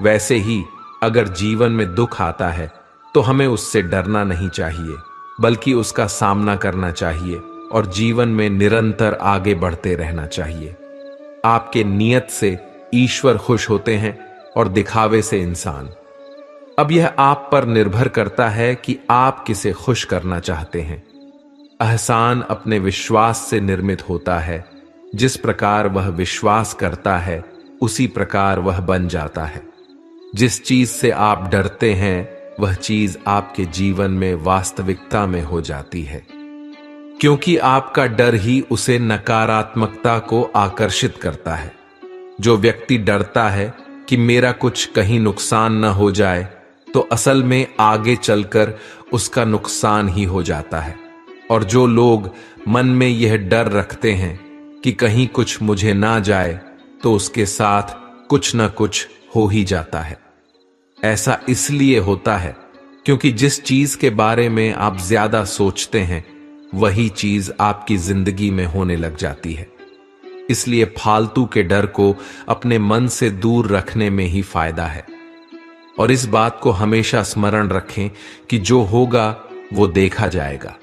वैसे ही अगर जीवन में दुख आता है तो हमें उससे डरना नहीं चाहिए, बल्कि उसका सामना करना चाहिए और जीवन में निरंतर आगे बढ़ते रहना चाहिए। आपके नियत से ईश्वर खुश होते हैं और दिखावे से इंसान। अब यह आप पर निर्भर करता है कि आप किसे खुश करना चाहते हैं। एहसान अपने विश्वास से निर्मित होता है। जिस प्रकार वह विश्वास करता है उसी प्रकार वह बन जाता है। जिस चीज से आप डरते हैं वह चीज आपके जीवन में वास्तविकता में हो जाती है, क्योंकि आपका डर ही उसे नकारात्मकता को आकर्षित करता है। जो व्यक्ति डरता है कि मेरा कुछ कहीं नुकसान न हो जाए, तो असल में आगे चलकर उसका नुकसान ही हो जाता है। और जो लोग मन में यह डर रखते हैं कि कहीं कुछ मुझे ना जाए, तो उसके साथ कुछ न कुछ हो ही जाता है। ऐसा इसलिए होता है क्योंकि जिस चीज के बारे में आप ज्यादा सोचते हैं वही चीज आपकी जिंदगी में होने लग जाती है। इसलिए फालतू के डर को अपने मन से दूर रखने में ही फायदा है। और इस बात को हमेशा स्मरण रखें कि जो होगा वो देखा जाएगा,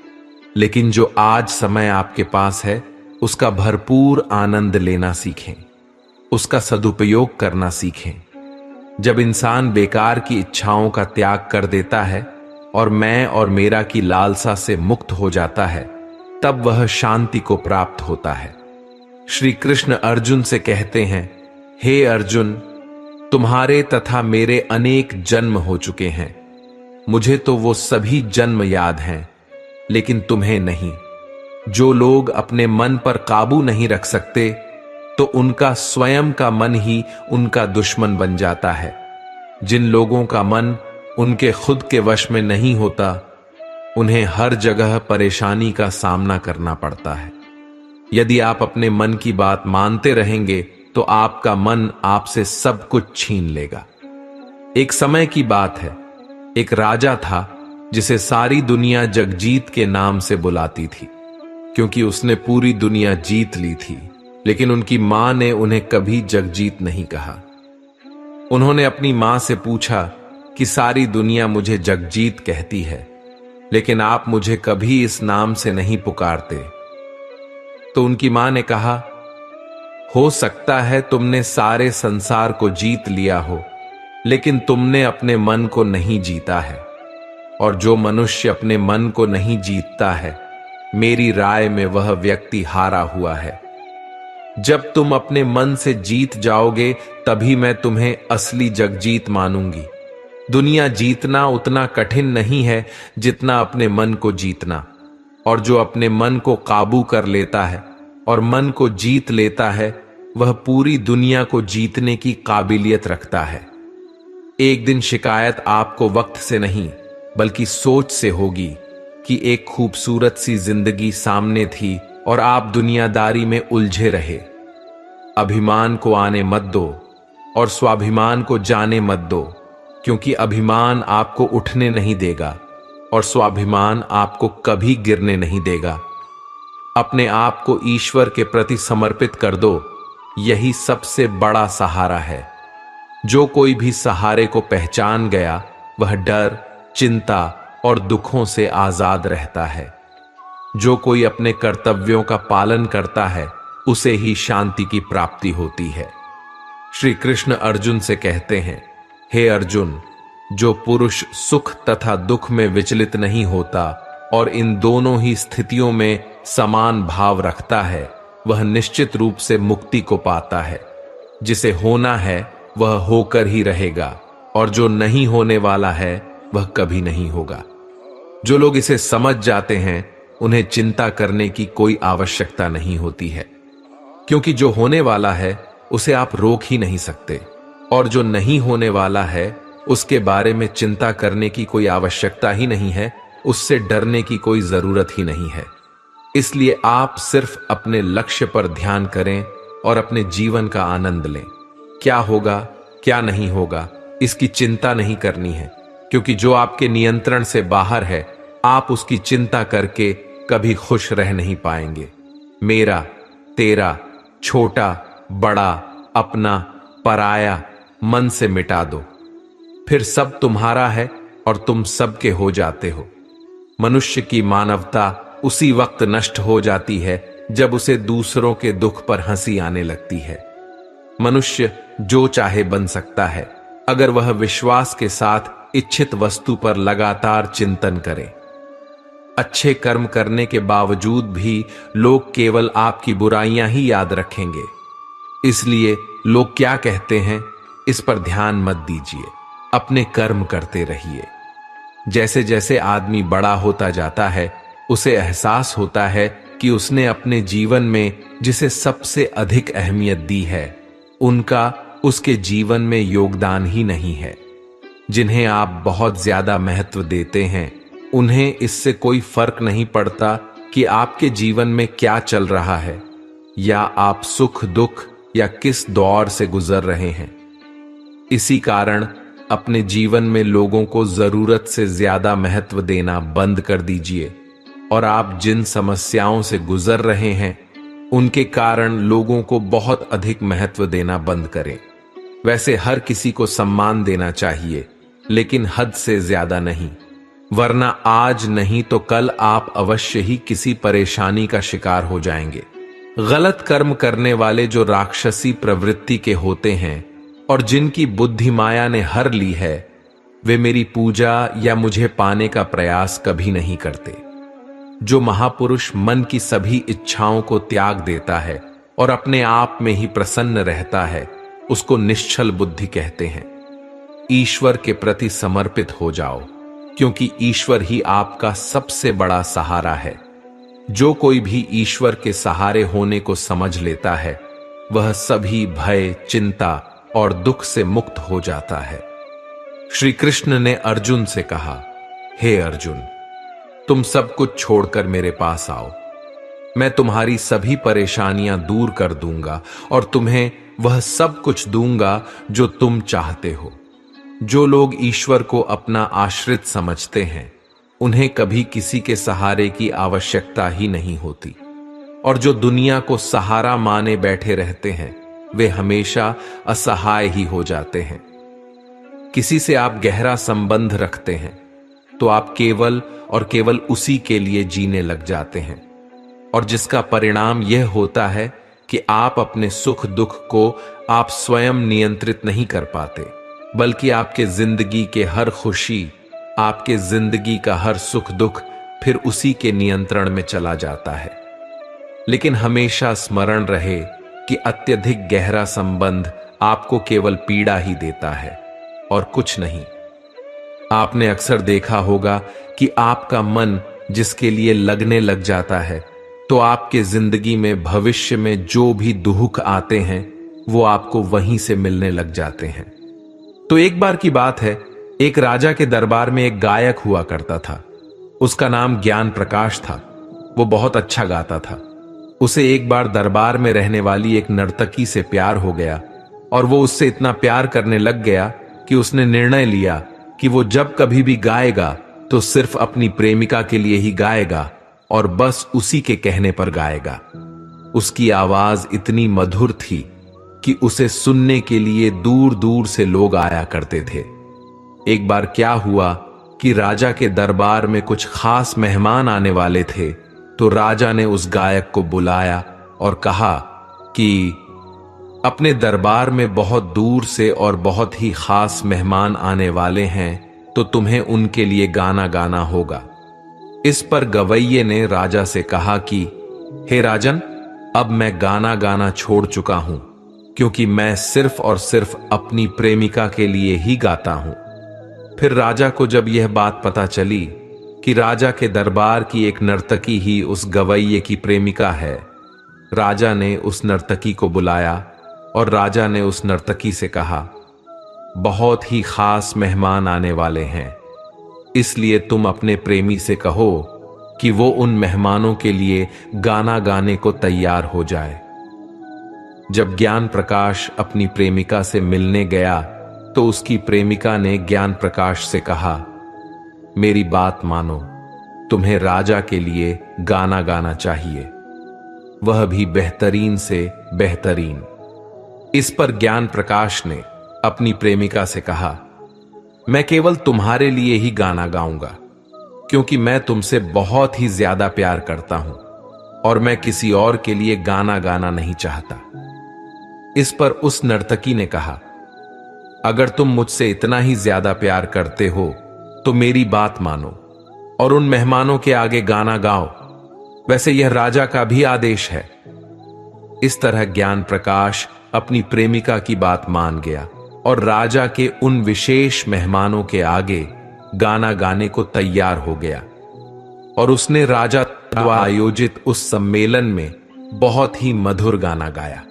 लेकिन जो आज समय आपके पास है उसका भरपूर आनंद लेना सीखें, उसका सदुपयोग करना सीखें। जब इंसान बेकार की इच्छाओं का त्याग कर देता है और मैं और मेरा की लालसा से मुक्त हो जाता है, तब वह शांति को प्राप्त होता है। श्री कृष्ण अर्जुन से कहते हैं, हे अर्जुन, तुम्हारे तथा मेरे अनेक जन्म हो चुके हैं। मुझे तो वो सभी जन्म याद हैं, लेकिन तुम्हें नहीं। जो लोग अपने मन पर काबू नहीं रख सकते, तो उनका स्वयं का मन ही उनका दुश्मन बन जाता है। जिन लोगों का मन उनके खुद के वश में नहीं होता, उन्हें हर जगह परेशानी का सामना करना पड़ता है। यदि आप अपने मन की बात मानते रहेंगे तो आपका मन आपसे सब कुछ छीन लेगा। एक समय की बात है, एक राजा था जिसे सारी दुनिया जगजीत के नाम से बुलाती थी, क्योंकि उसने पूरी दुनिया जीत ली थी। लेकिन उनकी मां ने उन्हें कभी जगजीत नहीं कहा। उन्होंने अपनी मां से पूछा कि सारी दुनिया मुझे जगजीत कहती है, लेकिन आप मुझे कभी इस नाम से नहीं पुकारते। तो उनकी मां ने कहा, हो सकता है तुमने सारे संसार को जीत लिया हो, लेकिन तुमने अपने मन को नहीं जीता है। और जो मनुष्य अपने मन को नहीं जीतता है, मेरी राय में वह व्यक्ति हारा हुआ है। जब तुम अपने मन से जीत जाओगे तभी मैं तुम्हें असली जगजीत मानूंगी। दुनिया जीतना उतना कठिन नहीं है जितना अपने मन को जीतना। और जो अपने मन को काबू कर लेता है और मन को जीत लेता है, वह पूरी दुनिया को जीतने की काबिलियत रखता है। एक दिन शिकायत आपको वक्त से नहीं बल्कि सोच से होगी कि एक खूबसूरत सी जिंदगी सामने थी और आप दुनियादारी में उलझे रहे। अभिमान को आने मत दो और स्वाभिमान को जाने मत दो, क्योंकि अभिमान आपको उठने नहीं देगा और स्वाभिमान आपको कभी गिरने नहीं देगा। अपने आप को ईश्वर के प्रति समर्पित कर दो, यही सबसे बड़ा सहारा है। जो कोई भी सहारे को पहचान गया वह डर, चिंता और दुखों से आजाद रहता है। जो कोई अपने कर्तव्यों का पालन करता है उसे ही शांति की प्राप्ति होती है। श्री कृष्ण अर्जुन से कहते हैं, हे अर्जुन, जो पुरुष सुख तथा दुख में विचलित नहीं होता और इन दोनों ही स्थितियों में समान भाव रखता है, वह निश्चित रूप से मुक्ति को पाता है। जिसे होना है वह होकर ही रहेगा और जो नहीं होने वाला है वह कभी नहीं होगा। जो लोग इसे समझ जाते हैं उन्हें चिंता करने की कोई आवश्यकता नहीं होती है, क्योंकि जो होने वाला है उसे आप रोक ही नहीं सकते और जो नहीं होने वाला है उसके बारे में चिंता करने की कोई आवश्यकता ही नहीं है, उससे डरने की कोई जरूरत ही नहीं है। इसलिए आप सिर्फ अपने लक्ष्य पर ध्यान करें और अपने जीवन का आनंद लें। क्या होगा क्या नहीं होगा इसकी चिंता नहीं करनी है, क्योंकि जो आपके नियंत्रण से बाहर है आप उसकी चिंता करके कभी खुश रह नहीं पाएंगे। मेरा, तेरा, छोटा, बड़ा, अपना, पराया मन से मिटा दो, फिर सब तुम्हारा है और तुम सबके हो जाते हो। मनुष्य की मानवता उसी वक्त नष्ट हो जाती है जब उसे दूसरों के दुख पर हंसी आने लगती है। मनुष्य जो चाहे बन सकता है अगर वह विश्वास के साथ इच्छित वस्तु पर लगातार चिंतन करे। अच्छे कर्म करने के बावजूद भी लोग केवल आपकी बुराइयां ही याद रखेंगे। इसलिए लोग क्या कहते हैं इस पर ध्यान मत दीजिए, अपने कर्म करते रहिए। जैसे जैसे आदमी बड़ा होता जाता है उसे एहसास होता है कि उसने अपने जीवन में जिसे सबसे अधिक अहमियत दी है उनका उसके जीवन में योगदान ही नहीं है। जिन्हें आप बहुत ज्यादा महत्व देते हैं उन्हें इससे कोई फर्क नहीं पड़ता कि आपके जीवन में क्या चल रहा है या आप सुख दुख या किस दौर से गुजर रहे हैं। इसी कारण अपने जीवन में लोगों को जरूरत से ज्यादा महत्व देना बंद कर दीजिए और आप जिन समस्याओं से गुजर रहे हैं उनके कारण लोगों को बहुत अधिक महत्व देना बंद करें। वैसे हर किसी को सम्मान देना चाहिए लेकिन हद से ज्यादा नहीं, वरना आज नहीं तो कल आप अवश्य ही किसी परेशानी का शिकार हो जाएंगे। गलत कर्म करने वाले जो राक्षसी प्रवृत्ति के होते हैं और जिनकी बुद्धि माया ने हर ली है वे मेरी पूजा या मुझे पाने का प्रयास कभी नहीं करते। जो महापुरुष मन की सभी इच्छाओं को त्याग देता है और अपने आप में ही प्रसन्न रहता है उसको निश्चल बुद्धि कहते हैं। ईश्वर के प्रति समर्पित हो जाओ क्योंकि ईश्वर ही आपका सबसे बड़ा सहारा है। जो कोई भी ईश्वर के सहारे होने को समझ लेता है वह सभी भय चिंता और दुख से मुक्त हो जाता है। श्री कृष्ण ने अर्जुन से कहा, हे अर्जुन, तुम सब कुछ छोड़कर मेरे पास आओ, मैं तुम्हारी सभी परेशानियां दूर कर दूंगा और तुम्हें वह सब कुछ दूंगा जो तुम चाहते हो। जो लोग ईश्वर को अपना आश्रित समझते हैं उन्हें कभी किसी के सहारे की आवश्यकता ही नहीं होती, और जो दुनिया को सहारा माने बैठे रहते हैं वे हमेशा असहाय ही हो जाते हैं। किसी से आप गहरा संबंध रखते हैं तो आप केवल और केवल उसी के लिए जीने लग जाते हैं, और जिसका परिणाम यह होता है कि आप अपने सुख दुख को आप स्वयं नियंत्रित नहीं कर पाते, बल्कि आपके जिंदगी के हर खुशी, आपके जिंदगी का हर सुख दुख फिर उसी के नियंत्रण में चला जाता है। लेकिन हमेशा स्मरण रहे कि अत्यधिक गहरा संबंध आपको केवल पीड़ा ही देता है और कुछ नहीं। आपने अक्सर देखा होगा कि आपका मन जिसके लिए लगने लग जाता है तो आपके जिंदगी में भविष्य में जो भी दुख आते हैं वो आपको वहीं से मिलने लग जाते हैं। तो एक बार की बात है, एक राजा के दरबार में एक गायक हुआ करता था। उसका नाम ज्ञान प्रकाश था। वो बहुत अच्छा गाता था। उसे एक बार दरबार में रहने वाली एक नर्तकी से प्यार हो गया और वो उससे इतना प्यार करने लग गया कि उसने निर्णय लिया कि वो जब कभी भी गाएगा तो सिर्फ अपनी प्रेमिका के लिए ही गाएगा और बस उसी के कहने पर गाएगा। उसकी आवाज इतनी मधुर थी कि उसे सुनने के लिए दूर दूर से लोग आया करते थे। एक बार क्या हुआ कि राजा के दरबार में कुछ खास मेहमान आने वाले थे, तो राजा ने उस गायक को बुलाया और कहा कि अपने दरबार में बहुत दूर से और बहुत ही खास मेहमान आने वाले हैं, तो तुम्हें उनके लिए गाना गाना होगा। इस पर गवैये ने राजा से कहा कि हे राजन, अब मैं गाना गाना छोड़ चुका हूं क्योंकि मैं सिर्फ और सिर्फ अपनी प्रेमिका के लिए ही गाता हूं। फिर राजा को जब यह बात पता चली कि राजा के दरबार की एक नर्तकी ही उस गवैये की प्रेमिका है, राजा ने उस नर्तकी को बुलाया और राजा ने उस नर्तकी से कहा, बहुत ही खास मेहमान आने वाले हैं, इसलिए तुम अपने प्रेमी से कहो कि वो उन मेहमानों के लिए गाना गाने को तैयार हो जाए। जब ज्ञान प्रकाश अपनी प्रेमिका से मिलने गया तो उसकी प्रेमिका ने ज्ञान प्रकाश से कहा, मेरी बात मानो, तुम्हें राजा के लिए गाना गाना चाहिए, वह भी बेहतरीन से बेहतरीन। इस पर ज्ञान प्रकाश ने अपनी प्रेमिका से कहा, मैं केवल तुम्हारे लिए ही गाना गाऊंगा, क्योंकि मैं तुमसे बहुत ही ज्यादा प्यार करता हूं और मैं किसी और के लिए गाना गाना नहीं चाहता। इस पर उस नर्तकी ने कहा, अगर तुम मुझसे इतना ही ज्यादा प्यार करते हो तो मेरी बात मानो और उन मेहमानों के आगे गाना गाओ। वैसे यह राजा का भी आदेश है। इस तरह ज्ञान प्रकाश अपनी प्रेमिका की बात मान गया और राजा के उन विशेष मेहमानों के आगे गाना गाने को तैयार हो गया और उसने राजा द्वारा आयोजित उस सम्मेलन में बहुत ही मधुर गाना गाया।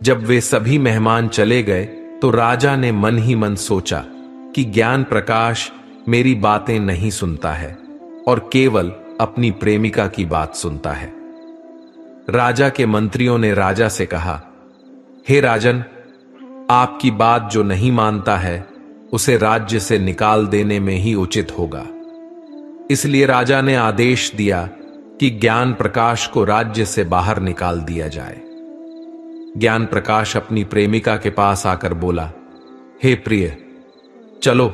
जब वे सभी मेहमान चले गए तो राजा ने मन ही मन सोचा कि ज्ञान प्रकाश मेरी बातें नहीं सुनता है और केवल अपनी प्रेमिका की बात सुनता है। राजा के मंत्रियों ने राजा से कहा, हे राजन, आपकी बात जो नहीं मानता है उसे राज्य से निकाल देने में ही उचित होगा। इसलिए राजा ने आदेश दिया कि ज्ञान प्रकाश को राज्य से बाहर निकाल दिया जाए। ज्ञान प्रकाश अपनी प्रेमिका के पास आकर बोला, हे प्रिय, चलो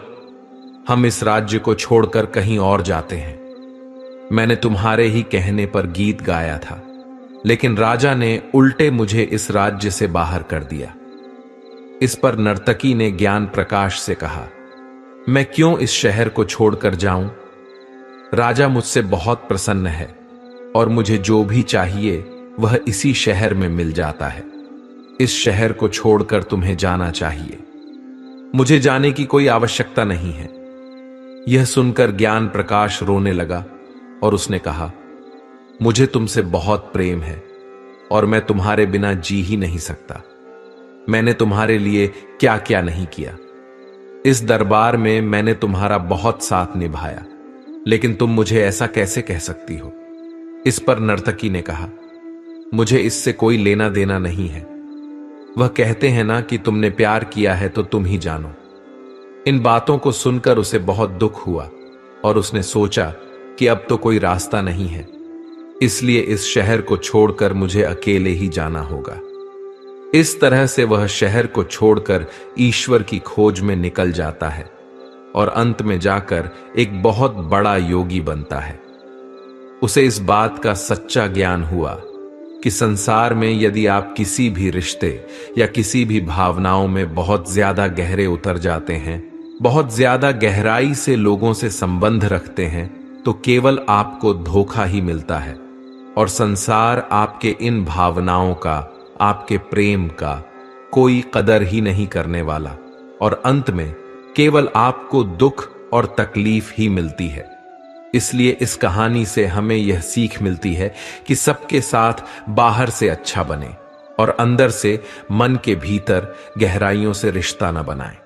हम इस राज्य को छोड़कर कहीं और जाते हैं। मैंने तुम्हारे ही कहने पर गीत गाया था, लेकिन राजा ने उल्टे मुझे इस राज्य से बाहर कर दिया। इस पर नर्तकी ने ज्ञान प्रकाश से कहा, मैं क्यों इस शहर को छोड़कर जाऊं? राजा मुझसे बहुत प्रसन्न है और मुझे जो भी चाहिए वह इसी शहर में मिल जाता है। इस शहर को छोड़कर तुम्हें जाना चाहिए। मुझे जाने की कोई आवश्यकता नहीं है। यह सुनकर ज्ञान प्रकाश रोने लगा और उसने कहा, मुझे तुमसे बहुत प्रेम है और मैं तुम्हारे बिना जी ही नहीं सकता। मैंने तुम्हारे लिए क्या क्या नहीं किया। इस दरबार में मैंने तुम्हारा बहुत साथ निभाया, लेकिन तुम मुझे ऐसा कैसे कह सकती हो? इस पर नर्तकी ने कहा, मुझे इससे कोई लेना देना नहीं है। वह कहते हैं ना कि तुमने प्यार किया है तो तुम ही जानो। इन बातों को सुनकर उसे बहुत दुख हुआ और उसने सोचा कि अब तो कोई रास्ता नहीं है, इसलिए इस शहर को छोड़कर मुझे अकेले ही जाना होगा। इस तरह से वह शहर को छोड़कर ईश्वर की खोज में निकल जाता है और अंत में जाकर एक बहुत बड़ा योगी बनता है। उसे इस बात का सच्चा ज्ञान हुआ कि संसार में यदि आप किसी भी रिश्ते या किसी भी भावनाओं में बहुत ज्यादा गहरे उतर जाते हैं, बहुत ज्यादा गहराई से लोगों से संबंध रखते हैं, तो केवल आपको धोखा ही मिलता है और संसार आपके इन भावनाओं का, आपके प्रेम का कोई कदर ही नहीं करने वाला और अंत में केवल आपको दुख और तकलीफ ही मिलती है। इसलिए इस कहानी से हमें यह सीख मिलती है कि सबके साथ बाहर से अच्छा बने और अंदर से, मन के भीतर गहराइयों से रिश्ता न बनाएं।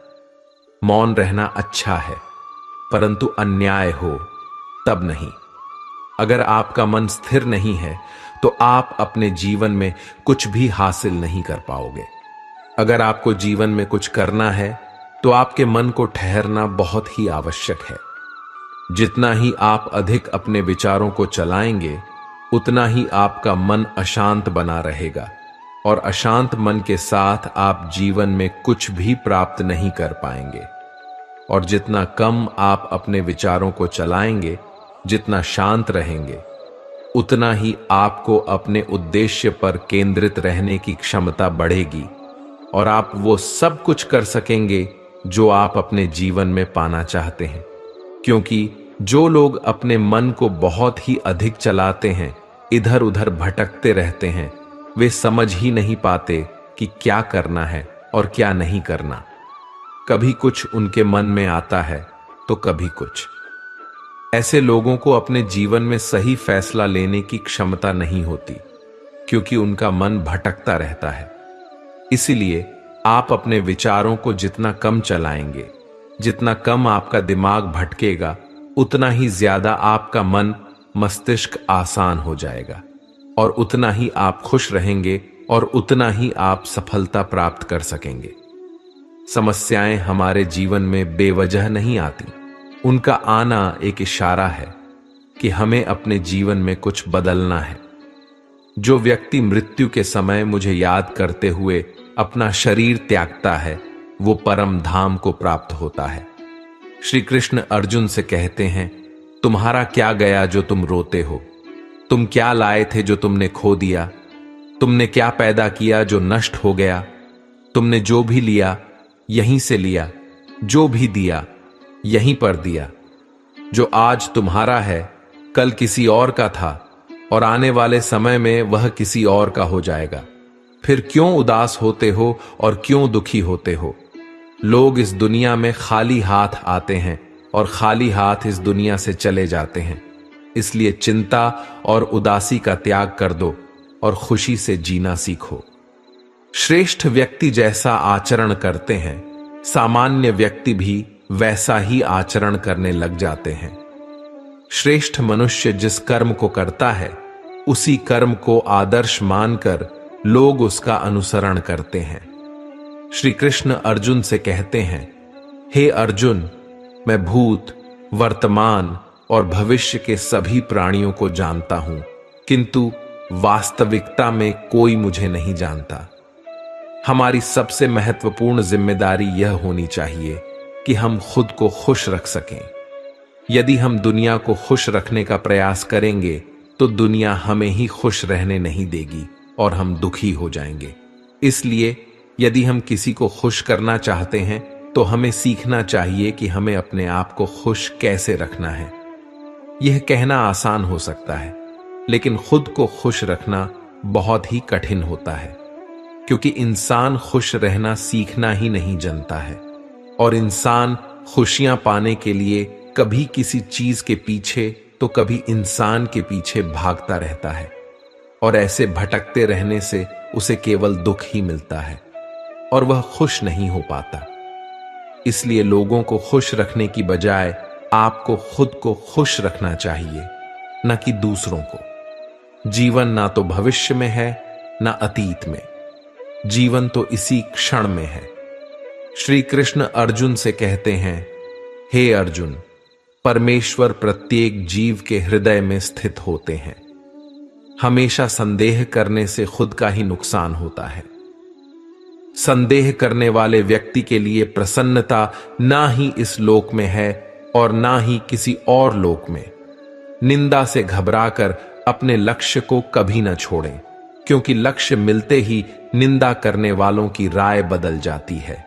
मौन रहना अच्छा है, परंतु अन्याय हो तब नहीं। अगर आपका मन स्थिर नहीं है तो आप अपने जीवन में कुछ भी हासिल नहीं कर पाओगे। अगर आपको जीवन में कुछ करना है तो आपके मन को ठहरना बहुत ही आवश्यक है। जितना ही आप अधिक अपने विचारों को चलाएंगे, उतना ही आपका मन अशांत बना रहेगा और अशांत मन के साथ आप जीवन में कुछ भी प्राप्त नहीं कर पाएंगे। और जितना कम आप अपने विचारों को चलाएंगे, जितना शांत रहेंगे, उतना ही आपको अपने उद्देश्य पर केंद्रित रहने की क्षमता बढ़ेगी और आप वो सब कुछ कर सकेंगे जो आप अपने जीवन में पाना चाहते हैं। क्योंकि जो लोग अपने मन को बहुत ही अधिक चलाते हैं, इधर उधर भटकते रहते हैं, वे समझ ही नहीं पाते कि क्या करना है और क्या नहीं करना। कभी कुछ उनके मन में आता है तो कभी कुछ। ऐसे लोगों को अपने जीवन में सही फैसला लेने की क्षमता नहीं होती, क्योंकि उनका मन भटकता रहता है। इसलिए आप अपने विचारों को जितना कम चलाएंगे, जितना कम आपका दिमाग भटकेगा, उतना ही ज्यादा आपका मन मस्तिष्क आसान हो जाएगा और उतना ही आप खुश रहेंगे और उतना ही आप सफलता प्राप्त कर सकेंगे। समस्याएं हमारे जीवन में बेवजह नहीं आती। उनका आना एक इशारा है कि हमें अपने जीवन में कुछ बदलना है। जो व्यक्ति मृत्यु के समय मुझे याद करते हुए अपना शरीर त्यागता है, वो परम धाम को प्राप्त होता है। श्री कृष्ण अर्जुन से कहते हैं, तुम्हारा क्या गया जो तुम रोते हो? तुम क्या लाए थे जो तुमने खो दिया? तुमने क्या पैदा किया जो नष्ट हो गया? तुमने जो भी लिया यहीं से लिया, जो भी दिया यहीं पर दिया। जो आज तुम्हारा है कल किसी और का था, और आने वाले समय में वह किसी और का हो जाएगा। फिर क्यों उदास होते हो और क्यों दुखी होते हो? लोग इस दुनिया में खाली हाथ आते हैं और खाली हाथ इस दुनिया से चले जाते हैं। इसलिए चिंता और उदासी का त्याग कर दो और खुशी से जीना सीखो। श्रेष्ठ व्यक्ति जैसा आचरण करते हैं, सामान्य व्यक्ति भी वैसा ही आचरण करने लग जाते हैं। श्रेष्ठ मनुष्य जिस कर्म को करता है उसी कर्म को आदर्श मानकर लोग उसका अनुसरण करते हैं। श्री कृष्ण अर्जुन से कहते हैं, हे अर्जुन, मैं भूत, वर्तमान और भविष्य के सभी प्राणियों को जानता हूं, किंतु वास्तविकता में कोई मुझे नहीं जानता। हमारी सबसे महत्वपूर्ण जिम्मेदारी यह होनी चाहिए कि हम खुद को खुश रख सकें। यदि हम दुनिया को खुश रखने का प्रयास करेंगे तो दुनिया हमें ही खुश रहने नहीं देगी और हम दुखी हो जाएंगे। इसलिए यदि हम किसी को खुश करना चाहते हैं तो हमें सीखना चाहिए कि हमें अपने आप को खुश कैसे रखना है। यह कहना आसान हो सकता है, लेकिन खुद को खुश रखना बहुत ही कठिन होता है, क्योंकि इंसान खुश रहना सीखना ही नहीं जानता है और इंसान खुशियां पाने के लिए कभी किसी चीज के पीछे तो कभी इंसान के पीछे भागता रहता है, और ऐसे भटकते रहने से उसे केवल दुख ही मिलता है और वह खुश नहीं हो पाता। इसलिए लोगों को खुश रखने की बजाय आपको खुद को खुश रखना चाहिए, न कि दूसरों को। जीवन ना तो भविष्य में है ना अतीत में, जीवन तो इसी क्षण में है। श्री कृष्ण अर्जुन से कहते हैं, हे अर्जुन, परमेश्वर प्रत्येक जीव के हृदय में स्थित होते हैं। हमेशा संदेह करने से खुद का ही नुकसान होता है। संदेह करने वाले व्यक्ति के लिए प्रसन्नता ना ही इस लोक में है और ना ही किसी और लोक में। निंदा से घबराकर अपने लक्ष्य को कभी न छोड़ें, क्योंकि लक्ष्य मिलते ही निंदा करने वालों की राय बदल जाती है।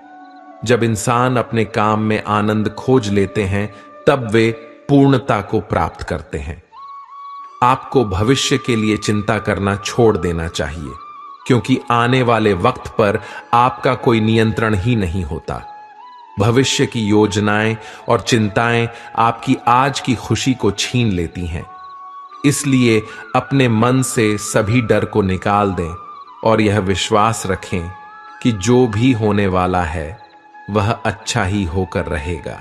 जब इंसान अपने काम में आनंद खोज लेते हैं तब वे पूर्णता को प्राप्त करते हैं। आपको भविष्य के लिए चिंता करना छोड़ देना चाहिए, क्योंकि आने वाले वक्त पर आपका कोई नियंत्रण ही नहीं होता। भविष्य की योजनाएं और चिंताएं आपकी आज की खुशी को छीन लेती हैं। इसलिए अपने मन से सभी डर को निकाल दें और यह विश्वास रखें कि जो भी होने वाला है वह अच्छा ही होकर रहेगा।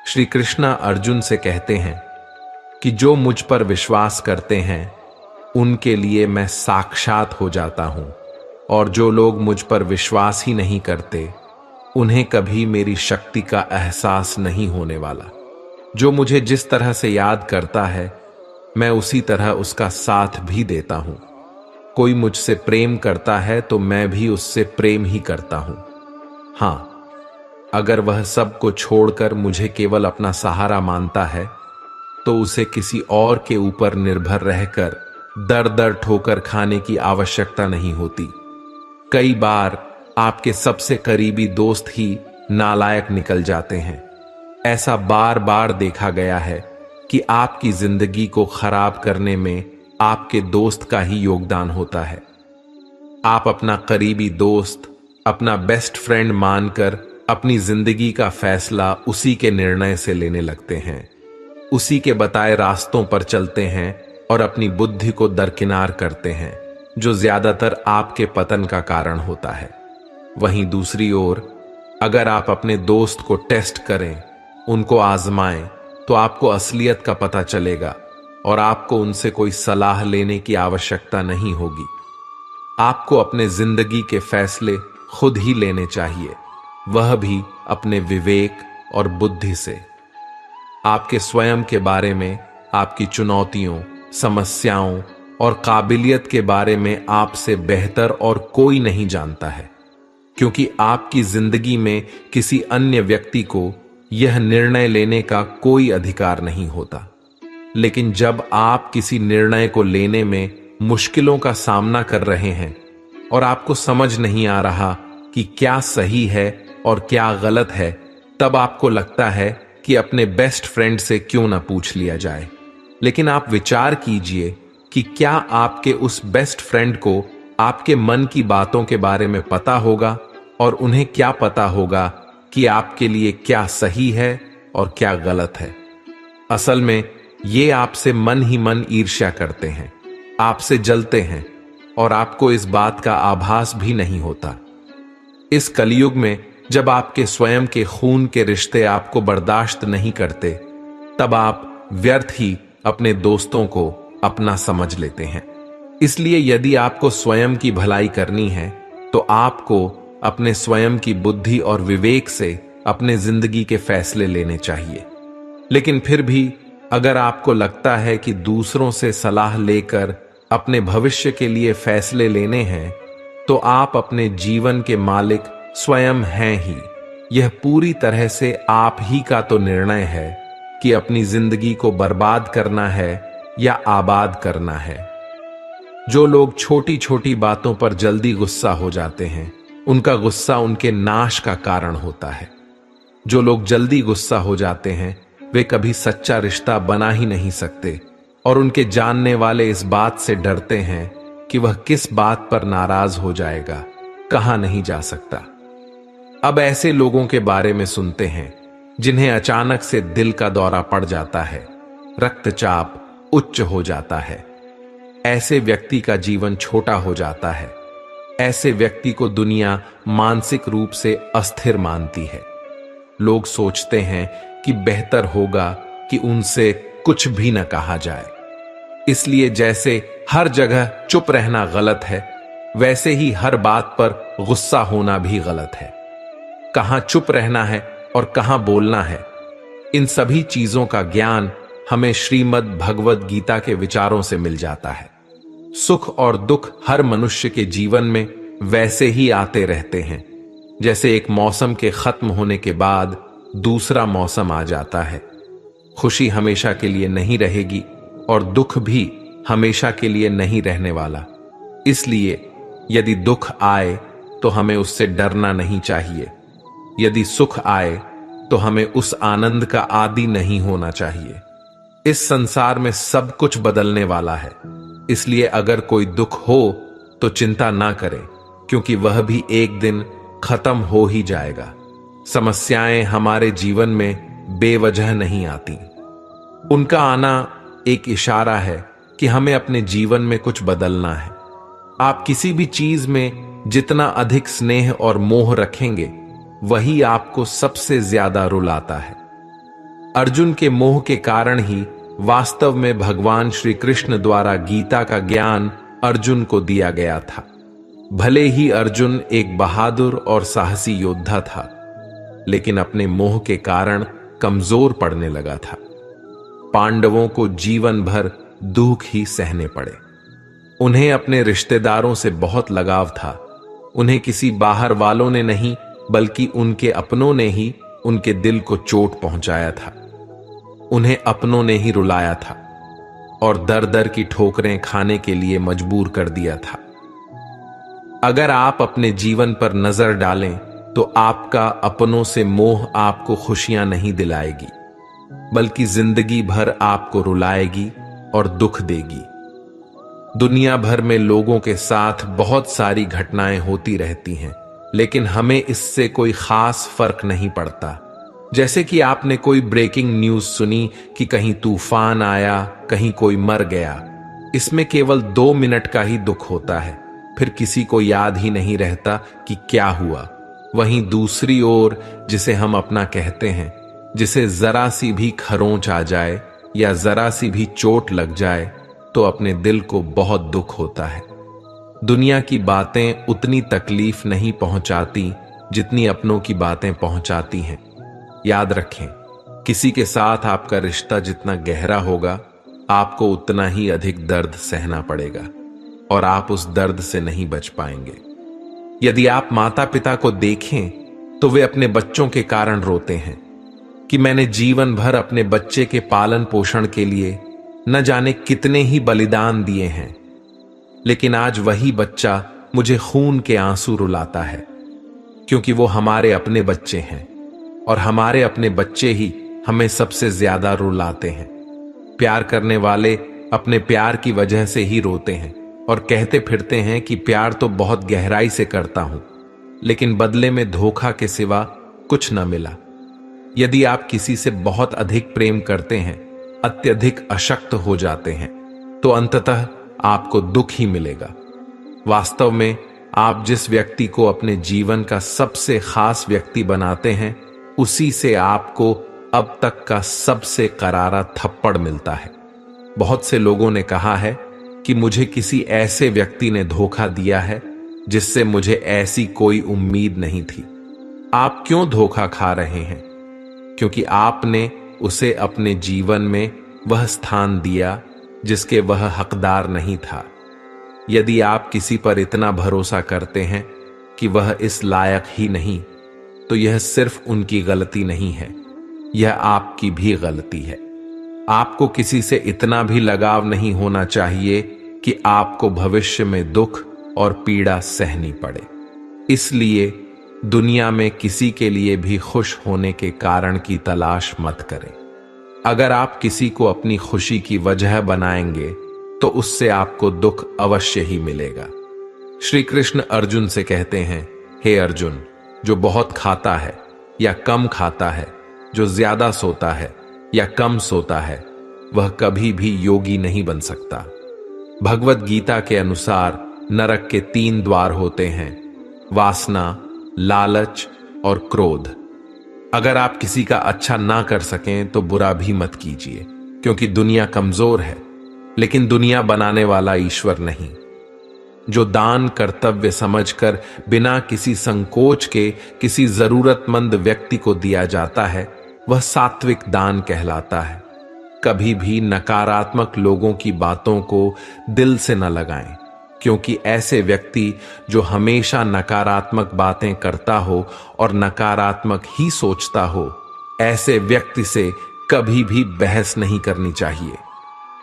श्री कृष्णा अर्जुन से कहते हैं कि जो मुझ पर विश्वास करते हैं उनके लिए मैं साक्षात हो जाता हूं, और जो लोग मुझ पर विश्वास ही नहीं करते उन्हें कभी मेरी शक्ति का एहसास नहीं होने वाला। जो मुझे जिस तरह से याद करता है मैं उसी तरह उसका साथ भी देता हूं। कोई मुझसे प्रेम करता है तो मैं भी उससे प्रेम ही करता हूं। हां, अगर वह सब को छोड़कर मुझे केवल अपना सहारा मानता है तो उसे किसी और के ऊपर निर्भर रहकर दर दर ठोकर खाने की आवश्यकता नहीं होती। कई बार आपके सबसे करीबी दोस्त ही नालायक निकल जाते हैं। ऐसा बार बार देखा गया है कि आपकी जिंदगी को खराब करने में आपके दोस्त का ही योगदान होता है। आप अपना करीबी दोस्त, अपना बेस्ट फ्रेंड मानकर अपनी जिंदगी का फैसला उसी के निर्णय से लेने लगते हैं, उसी के बताए रास्तों पर चलते हैं और अपनी बुद्धि को दरकिनार करते हैं, जो ज्यादातर आपके पतन का कारण होता है। वहीं दूसरी ओर अगर आप अपने दोस्त को टेस्ट करें, उनको आजमाएं, तो आपको असलियत का पता चलेगा और आपको उनसे कोई सलाह लेने की आवश्यकता नहीं होगी। आपको अपने जिंदगी के फैसले खुद ही लेने चाहिए, वह भी अपने विवेक और बुद्धि से। आपके स्वयं के बारे में, आपकी चुनौतियों, समस्याओं और काबिलियत के बारे में आपसे बेहतर और कोई नहीं जानता है, क्योंकि आपकी जिंदगी में किसी अन्य व्यक्ति को यह निर्णय लेने का कोई अधिकार नहीं होता। लेकिन जब आप किसी निर्णय को लेने में मुश्किलों का सामना कर रहे हैं और आपको समझ नहीं आ रहा कि क्या सही है और क्या गलत है, तब आपको लगता है कि अपने बेस्ट फ्रेंड से क्यों ना पूछ लिया जाए। लेकिन आप विचार कीजिए कि क्या आपके उस बेस्ट फ्रेंड को आपके मन की बातों के बारे में पता होगा और उन्हें क्या पता होगा कि आपके लिए क्या सही है और क्या गलत है। असल में ये आपसे मन ही मन ईर्ष्या करते हैं, आपसे जलते हैं और आपको इस बात का आभास भी नहीं होता। इस कलयुग में जब आपके स्वयं के खून के रिश्ते आपको बर्दाश्त नहीं करते, तब आप व्यर्थ ही अपने दोस्तों को अपना समझ लेते हैं। इसलिए यदि आपको स्वयं की भलाई करनी है तो आपको अपने स्वयं की बुद्धि और विवेक से अपने जिंदगी के फैसले लेने चाहिए। लेकिन फिर भी अगर आपको लगता है कि दूसरों से सलाह लेकर अपने भविष्य के लिए फैसले लेने हैं, तो आप अपने जीवन के मालिक स्वयं हैं ही। यह पूरी तरह से आप ही का तो निर्णय है कि अपनी जिंदगी को बर्बाद करना है या आबाद करना है। जो लोग छोटी छोटी बातों पर जल्दी गुस्सा हो जाते हैं, उनका गुस्सा उनके नाश का कारण होता है। जो लोग जल्दी गुस्सा हो जाते हैं, वे कभी सच्चा रिश्ता बना ही नहीं सकते और उनके जानने वाले इस बात से डरते हैं कि वह किस बात पर नाराज हो जाएगा, कहा नहीं जा सकता। अब ऐसे लोगों के बारे में सुनते हैं जिन्हें अचानक से दिल का दौरा पड़ जाता है, रक्तचाप उच्च हो जाता है। ऐसे व्यक्ति का जीवन छोटा हो जाता है। ऐसे व्यक्ति को दुनिया मानसिक रूप से अस्थिर मानती है। लोग सोचते हैं कि बेहतर होगा कि उनसे कुछ भी न कहा जाए। इसलिए जैसे हर जगह चुप रहना गलत है, वैसे ही हर बात पर गुस्सा होना भी गलत है। कहां चुप रहना है और कहां बोलना है, इन सभी चीजों का ज्ञान हमें श्रीमद् भगवद गीता के विचारों से मिल जाता है। सुख और दुख हर मनुष्य के जीवन में वैसे ही आते रहते हैं, जैसे एक मौसम के खत्म होने के बाद दूसरा मौसम आ जाता है। खुशी हमेशा के लिए नहीं रहेगी और दुख भी हमेशा के लिए नहीं रहने वाला। इसलिए यदि दुख आए तो हमें उससे डरना नहीं चाहिए। यदि सुख आए तो हमें उस आनंद का आदी नहीं होना चाहिए। इस संसार में सब कुछ बदलने वाला है, इसलिए अगर कोई दुख हो तो चिंता ना करें, क्योंकि वह भी एक दिन खत्म हो ही जाएगा। समस्याएं हमारे जीवन में बेवजह नहीं आती। उनका आना एक इशारा है कि हमें अपने जीवन में कुछ बदलना है। आप किसी भी चीज में जितना अधिक स्नेह और मोह रखेंगे, वही आपको सबसे ज्यादा रुलाता है। अर्जुन के मोह के कारण ही वास्तव में भगवान श्री कृष्ण द्वारा गीता का ज्ञान अर्जुन को दिया गया था। भले ही अर्जुन एक बहादुर और साहसी योद्धा था, लेकिन अपने मोह के कारण कमजोर पड़ने लगा था। पांडवों को जीवन भर दुख ही सहने पड़े। उन्हें अपने रिश्तेदारों से बहुत लगाव था। उन्हें किसी बाहर वालों ने नहीं, बल्कि उनके अपनों ने ही उनके दिल को चोट पहुंचाया था। उन्हें अपनों ने ही रुलाया था और दर दर की ठोकरें खाने के लिए मजबूर कर दिया था। अगर आप अपने जीवन पर नजर डालें तो आपका अपनों से मोह आपको खुशियां नहीं दिलाएगी, बल्कि जिंदगी भर आपको रुलाएगी और दुख देगी। दुनिया भर में लोगों के साथ बहुत सारी घटनाएं होती रहती हैं, लेकिन हमें इससे कोई खास फर्क नहीं पड़ता। जैसे कि आपने कोई ब्रेकिंग न्यूज सुनी कि कहीं तूफान आया, कहीं कोई मर गया। इसमें केवल 2 मिनट का ही दुख होता है, फिर किसी को याद ही नहीं रहता कि क्या हुआ। वहीं दूसरी ओर जिसे हम अपना कहते हैं, जिसे जरा सी भी खरोंच आ जाए या जरा सी भी चोट लग जाए तो अपने दिल को बहुत दुख होता है। दुनिया की बातें उतनी तकलीफ नहीं पहुंचाती जितनी अपनों की बातें पहुंचाती हैं। याद रखें, किसी के साथ आपका रिश्ता जितना गहरा होगा, आपको उतना ही अधिक दर्द सहना पड़ेगा और आप उस दर्द से नहीं बच पाएंगे। यदि आप माता पिता को देखें तो वे अपने बच्चों के कारण रोते हैं। कि मैंने जीवन भर अपने बच्चे के पालन पोषण के लिए न जाने कितने ही बलिदान दिए हैं, लेकिन आज वही बच्चा मुझे खून के आंसू रुलाता है, क्योंकि वो हमारे अपने बच्चे हैं और हमारे अपने बच्चे ही हमें सबसे ज्यादा रुलाते हैं। प्यार करने वाले अपने प्यार की वजह से ही रोते हैं और कहते फिरते हैं कि प्यार तो बहुत गहराई से करता हूं, लेकिन बदले में धोखा के सिवा कुछ न मिला। यदि आप किसी से बहुत अधिक प्रेम करते हैं, अत्यधिक अशक्त हो जाते हैं, तो अंततः आपको दुख ही मिलेगा। वास्तव में आप जिस व्यक्ति को अपने जीवन का सबसे खास व्यक्ति बनाते हैं, उसी से आपको अब तक का सबसे करारा थप्पड़ मिलता है। बहुत से लोगों ने कहा है कि मुझे किसी ऐसे व्यक्ति ने धोखा दिया है जिससे मुझे ऐसी कोई उम्मीद नहीं थी। आप क्यों धोखा खा रहे हैं? क्योंकि आपने उसे अपने जीवन में वह स्थान दिया जिसके वह हकदार नहीं था। यदि आप किसी पर इतना भरोसा करते हैं कि वह इस लायक ही नहीं, तो यह सिर्फ उनकी गलती नहीं है, यह आपकी भी गलती है। आपको किसी से इतना भी लगाव नहीं होना चाहिए कि आपको भविष्य में दुख और पीड़ा सहनी पड़े। इसलिए दुनिया में किसी के लिए भी खुश होने के कारण की तलाश मत करें। अगर आप किसी को अपनी खुशी की वजह बनाएंगे तो उससे आपको दुख अवश्य ही मिलेगा। श्री कृष्ण अर्जुन से कहते हैं, हे अर्जुन, जो बहुत खाता है या कम खाता है, जो ज्यादा सोता है या कम सोता है, वह कभी भी योगी नहीं बन सकता। भगवत गीता के अनुसार नरक के 3 द्वार होते हैं: वासना, लालच और क्रोध। अगर आप किसी का अच्छा ना कर सकें तो बुरा भी मत कीजिए, क्योंकि दुनिया कमजोर है, लेकिन दुनिया बनाने वाला ईश्वर नहीं। जो दान कर्तव्य समझकर बिना किसी संकोच के किसी जरूरतमंद व्यक्ति को दिया जाता है, वह सात्विक दान कहलाता है। कभी भी नकारात्मक लोगों की बातों को दिल से न लगाएं, क्योंकि ऐसे व्यक्ति जो हमेशा नकारात्मक बातें करता हो और नकारात्मक ही सोचता हो, ऐसे व्यक्ति से कभी भी बहस नहीं करनी चाहिए।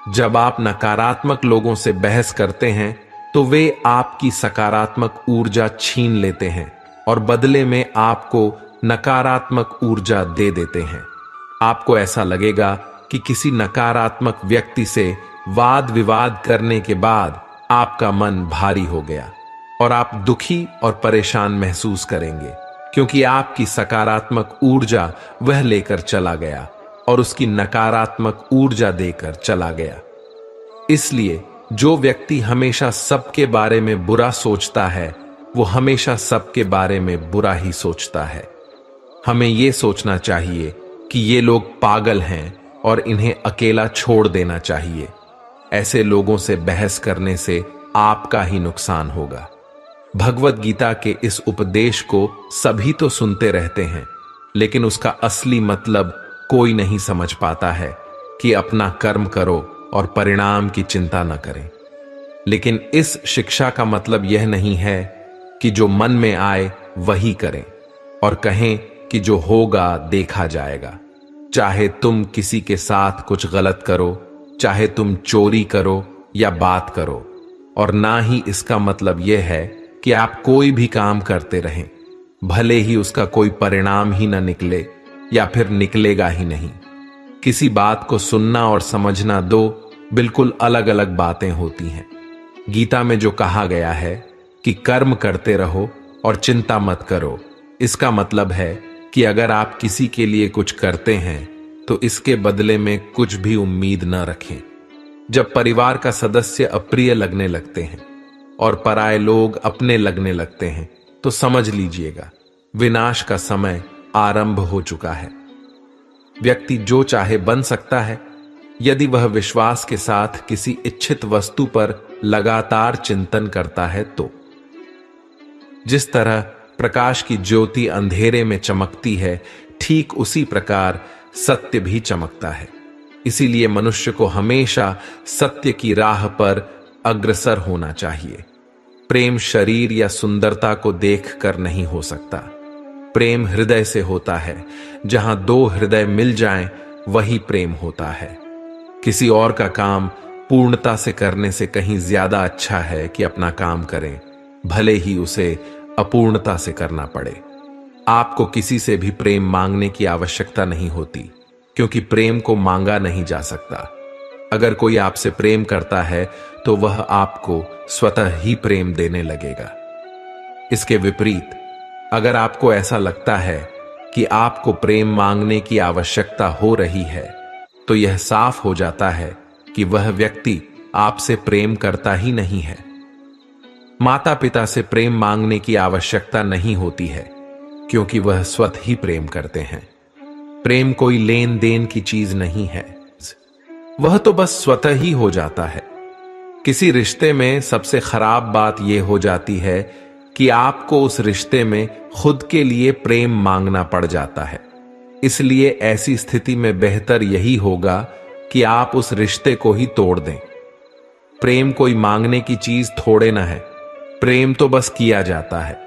जब आप नकारात्मक लोगों से बहस करते हैं तो वे आपकी सकारात्मक ऊर्जा छीन लेते हैं और बदले में आपको नकारात्मक ऊर्जा दे देते हैं। आपको ऐसा लगेगा कि किसी नकारात्मक व्यक्ति से वाद विवाद करने के बाद आपका मन भारी हो गया और आप दुखी और परेशान महसूस करेंगे, क्योंकि आपकी सकारात्मक ऊर्जा वह लेकर चला गया और उसकी नकारात्मक ऊर्जा देकर चला गया। इसलिए जो व्यक्ति हमेशा सबके बारे में बुरा सोचता है, वो हमेशा सबके बारे में बुरा ही सोचता है। हमें यह सोचना चाहिए कि ये लोग पागल हैं और इन्हें अकेला छोड़ देना चाहिए। ऐसे लोगों से बहस करने से आपका ही नुकसान होगा। भगवत गीता के इस उपदेश को सभी तो सुनते रहते हैं, लेकिन उसका असली मतलब कोई नहीं समझ पाता है कि अपना कर्म करो और परिणाम की चिंता न करें। लेकिन इस शिक्षा का मतलब यह नहीं है कि जो मन में आए वही करें और कहें कि जो होगा देखा जाएगा। चाहे तुम किसी के साथ कुछ गलत करो, चाहे तुम चोरी करो या बात करो, और ना ही इसका मतलब यह है कि आप कोई भी काम करते रहें, भले ही उसका कोई परिणाम ही न निकले या फिर निकलेगा ही नहीं। किसी बात को सुनना और समझना दो बिल्कुल अलग अलग बातें होती हैं। गीता में जो कहा गया है कि कर्म करते रहो और चिंता मत करो, इसका मतलब है कि अगर आप किसी के लिए कुछ करते हैं तो इसके बदले में कुछ भी उम्मीद न रखें। जब परिवार का सदस्य अप्रिय लगने लगते हैं और पराये लोग अपने लगने लगते हैं, तो समझ लीजिएगा विनाश का समय आरंभ हो चुका है। व्यक्ति जो चाहे बन सकता है यदि वह विश्वास के साथ किसी इच्छित वस्तु पर लगातार चिंतन करता है तो। जिस तरह प्रकाश की ज्योति अंधेरे में चमकती है, ठीक उसी प्रकार सत्य भी चमकता है। इसीलिए मनुष्य को हमेशा सत्य की राह पर अग्रसर होना चाहिए। प्रेम शरीर या सुंदरता को देखकर नहीं हो सकता। प्रेम हृदय से होता है। जहां दो हृदय मिल जाएं, वही प्रेम होता है। किसी और का काम पूर्णता से करने से कहीं ज्यादा अच्छा है कि अपना काम करें, भले ही उसे अपूर्णता से करना पड़े। आपको किसी से भी प्रेम मांगने की आवश्यकता नहीं होती, क्योंकि प्रेम को मांगा नहीं जा सकता। अगर कोई आपसे प्रेम करता है तो वह आपको स्वतः ही प्रेम देने लगेगा। इसके विपरीत, अगर आपको ऐसा लगता है कि आपको प्रेम मांगने की आवश्यकता हो रही है, तो यह साफ हो जाता है कि वह व्यक्ति आपसे प्रेम करता ही नहीं है। माता पिता से प्रेम मांगने की आवश्यकता नहीं होती है, क्योंकि वह स्वतः ही प्रेम करते हैं। प्रेम कोई लेन देन की चीज नहीं है, वह तो बस स्वतः ही हो जाता है। किसी रिश्ते में सबसे खराब बात यह हो जाती है कि आपको उस रिश्ते में खुद के लिए प्रेम मांगना पड़ जाता है। इसलिए ऐसी स्थिति में बेहतर यही होगा कि आप उस रिश्ते को ही तोड़ दें। प्रेम कोई मांगने की चीज थोड़े ना है, प्रेम तो बस किया जाता है।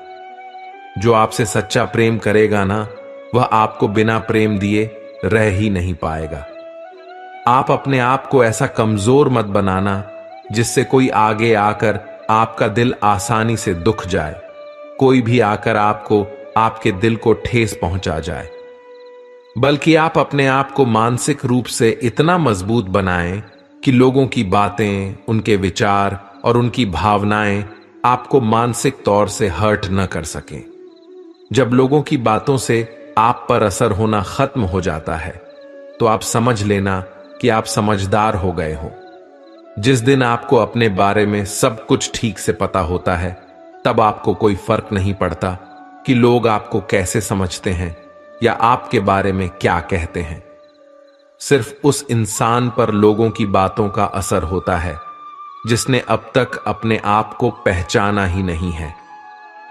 जो आपसे सच्चा प्रेम करेगा ना, वह आपको बिना प्रेम दिए रह ही नहीं पाएगा। आप अपने आप को ऐसा कमजोर मत बनाना जिससे कोई आगे आकर आपका दिल आसानी से दुख जाए, कोई भी आकर आपको आपके दिल को ठेस पहुंचा जाए। बल्कि आप अपने आप को मानसिक रूप से इतना मजबूत बनाएं कि लोगों की बातें, उनके विचार और उनकी भावनाएं आपको मानसिक तौर से हर्ट न कर सकें। जब लोगों की बातों से आप पर असर होना खत्म हो जाता है, तो आप समझ लेना कि आप समझदार हो गए हो। जिस दिन आपको अपने बारे में सब कुछ ठीक से पता होता है, तब आपको कोई फर्क नहीं पड़ता कि लोग आपको कैसे समझते हैं या आपके बारे में क्या कहते हैं। सिर्फ उस इंसान पर लोगों की बातों का असर होता है जिसने अब तक अपने आप को पहचाना ही नहीं है।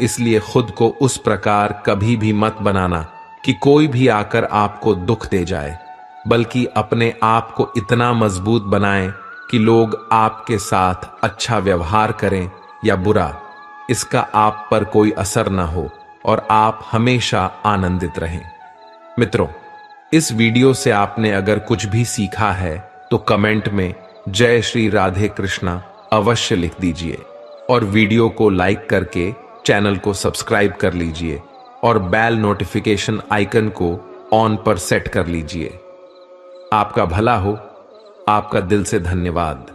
इसलिए खुद को उस प्रकार कभी भी मत बनाना कि कोई भी आकर आपको दुख दे जाए, बल्कि अपने आप को इतना मजबूत बनाएं कि लोग आपके साथ अच्छा व्यवहार करें या बुरा, इसका आप पर कोई असर न हो और आप हमेशा आनंदित रहें। मित्रों, इस वीडियो से आपने अगर कुछ भी सीखा है तो कमेंट में जय श्री राधे कृष्णा अवश्य लिख दीजिए और वीडियो को लाइक करके चैनल को सब्सक्राइब कर लीजिए और बेल नोटिफिकेशन आइकन को ऑन पर सेट कर लीजिए। आपका भला हो। आपका दिल से धन्यवाद।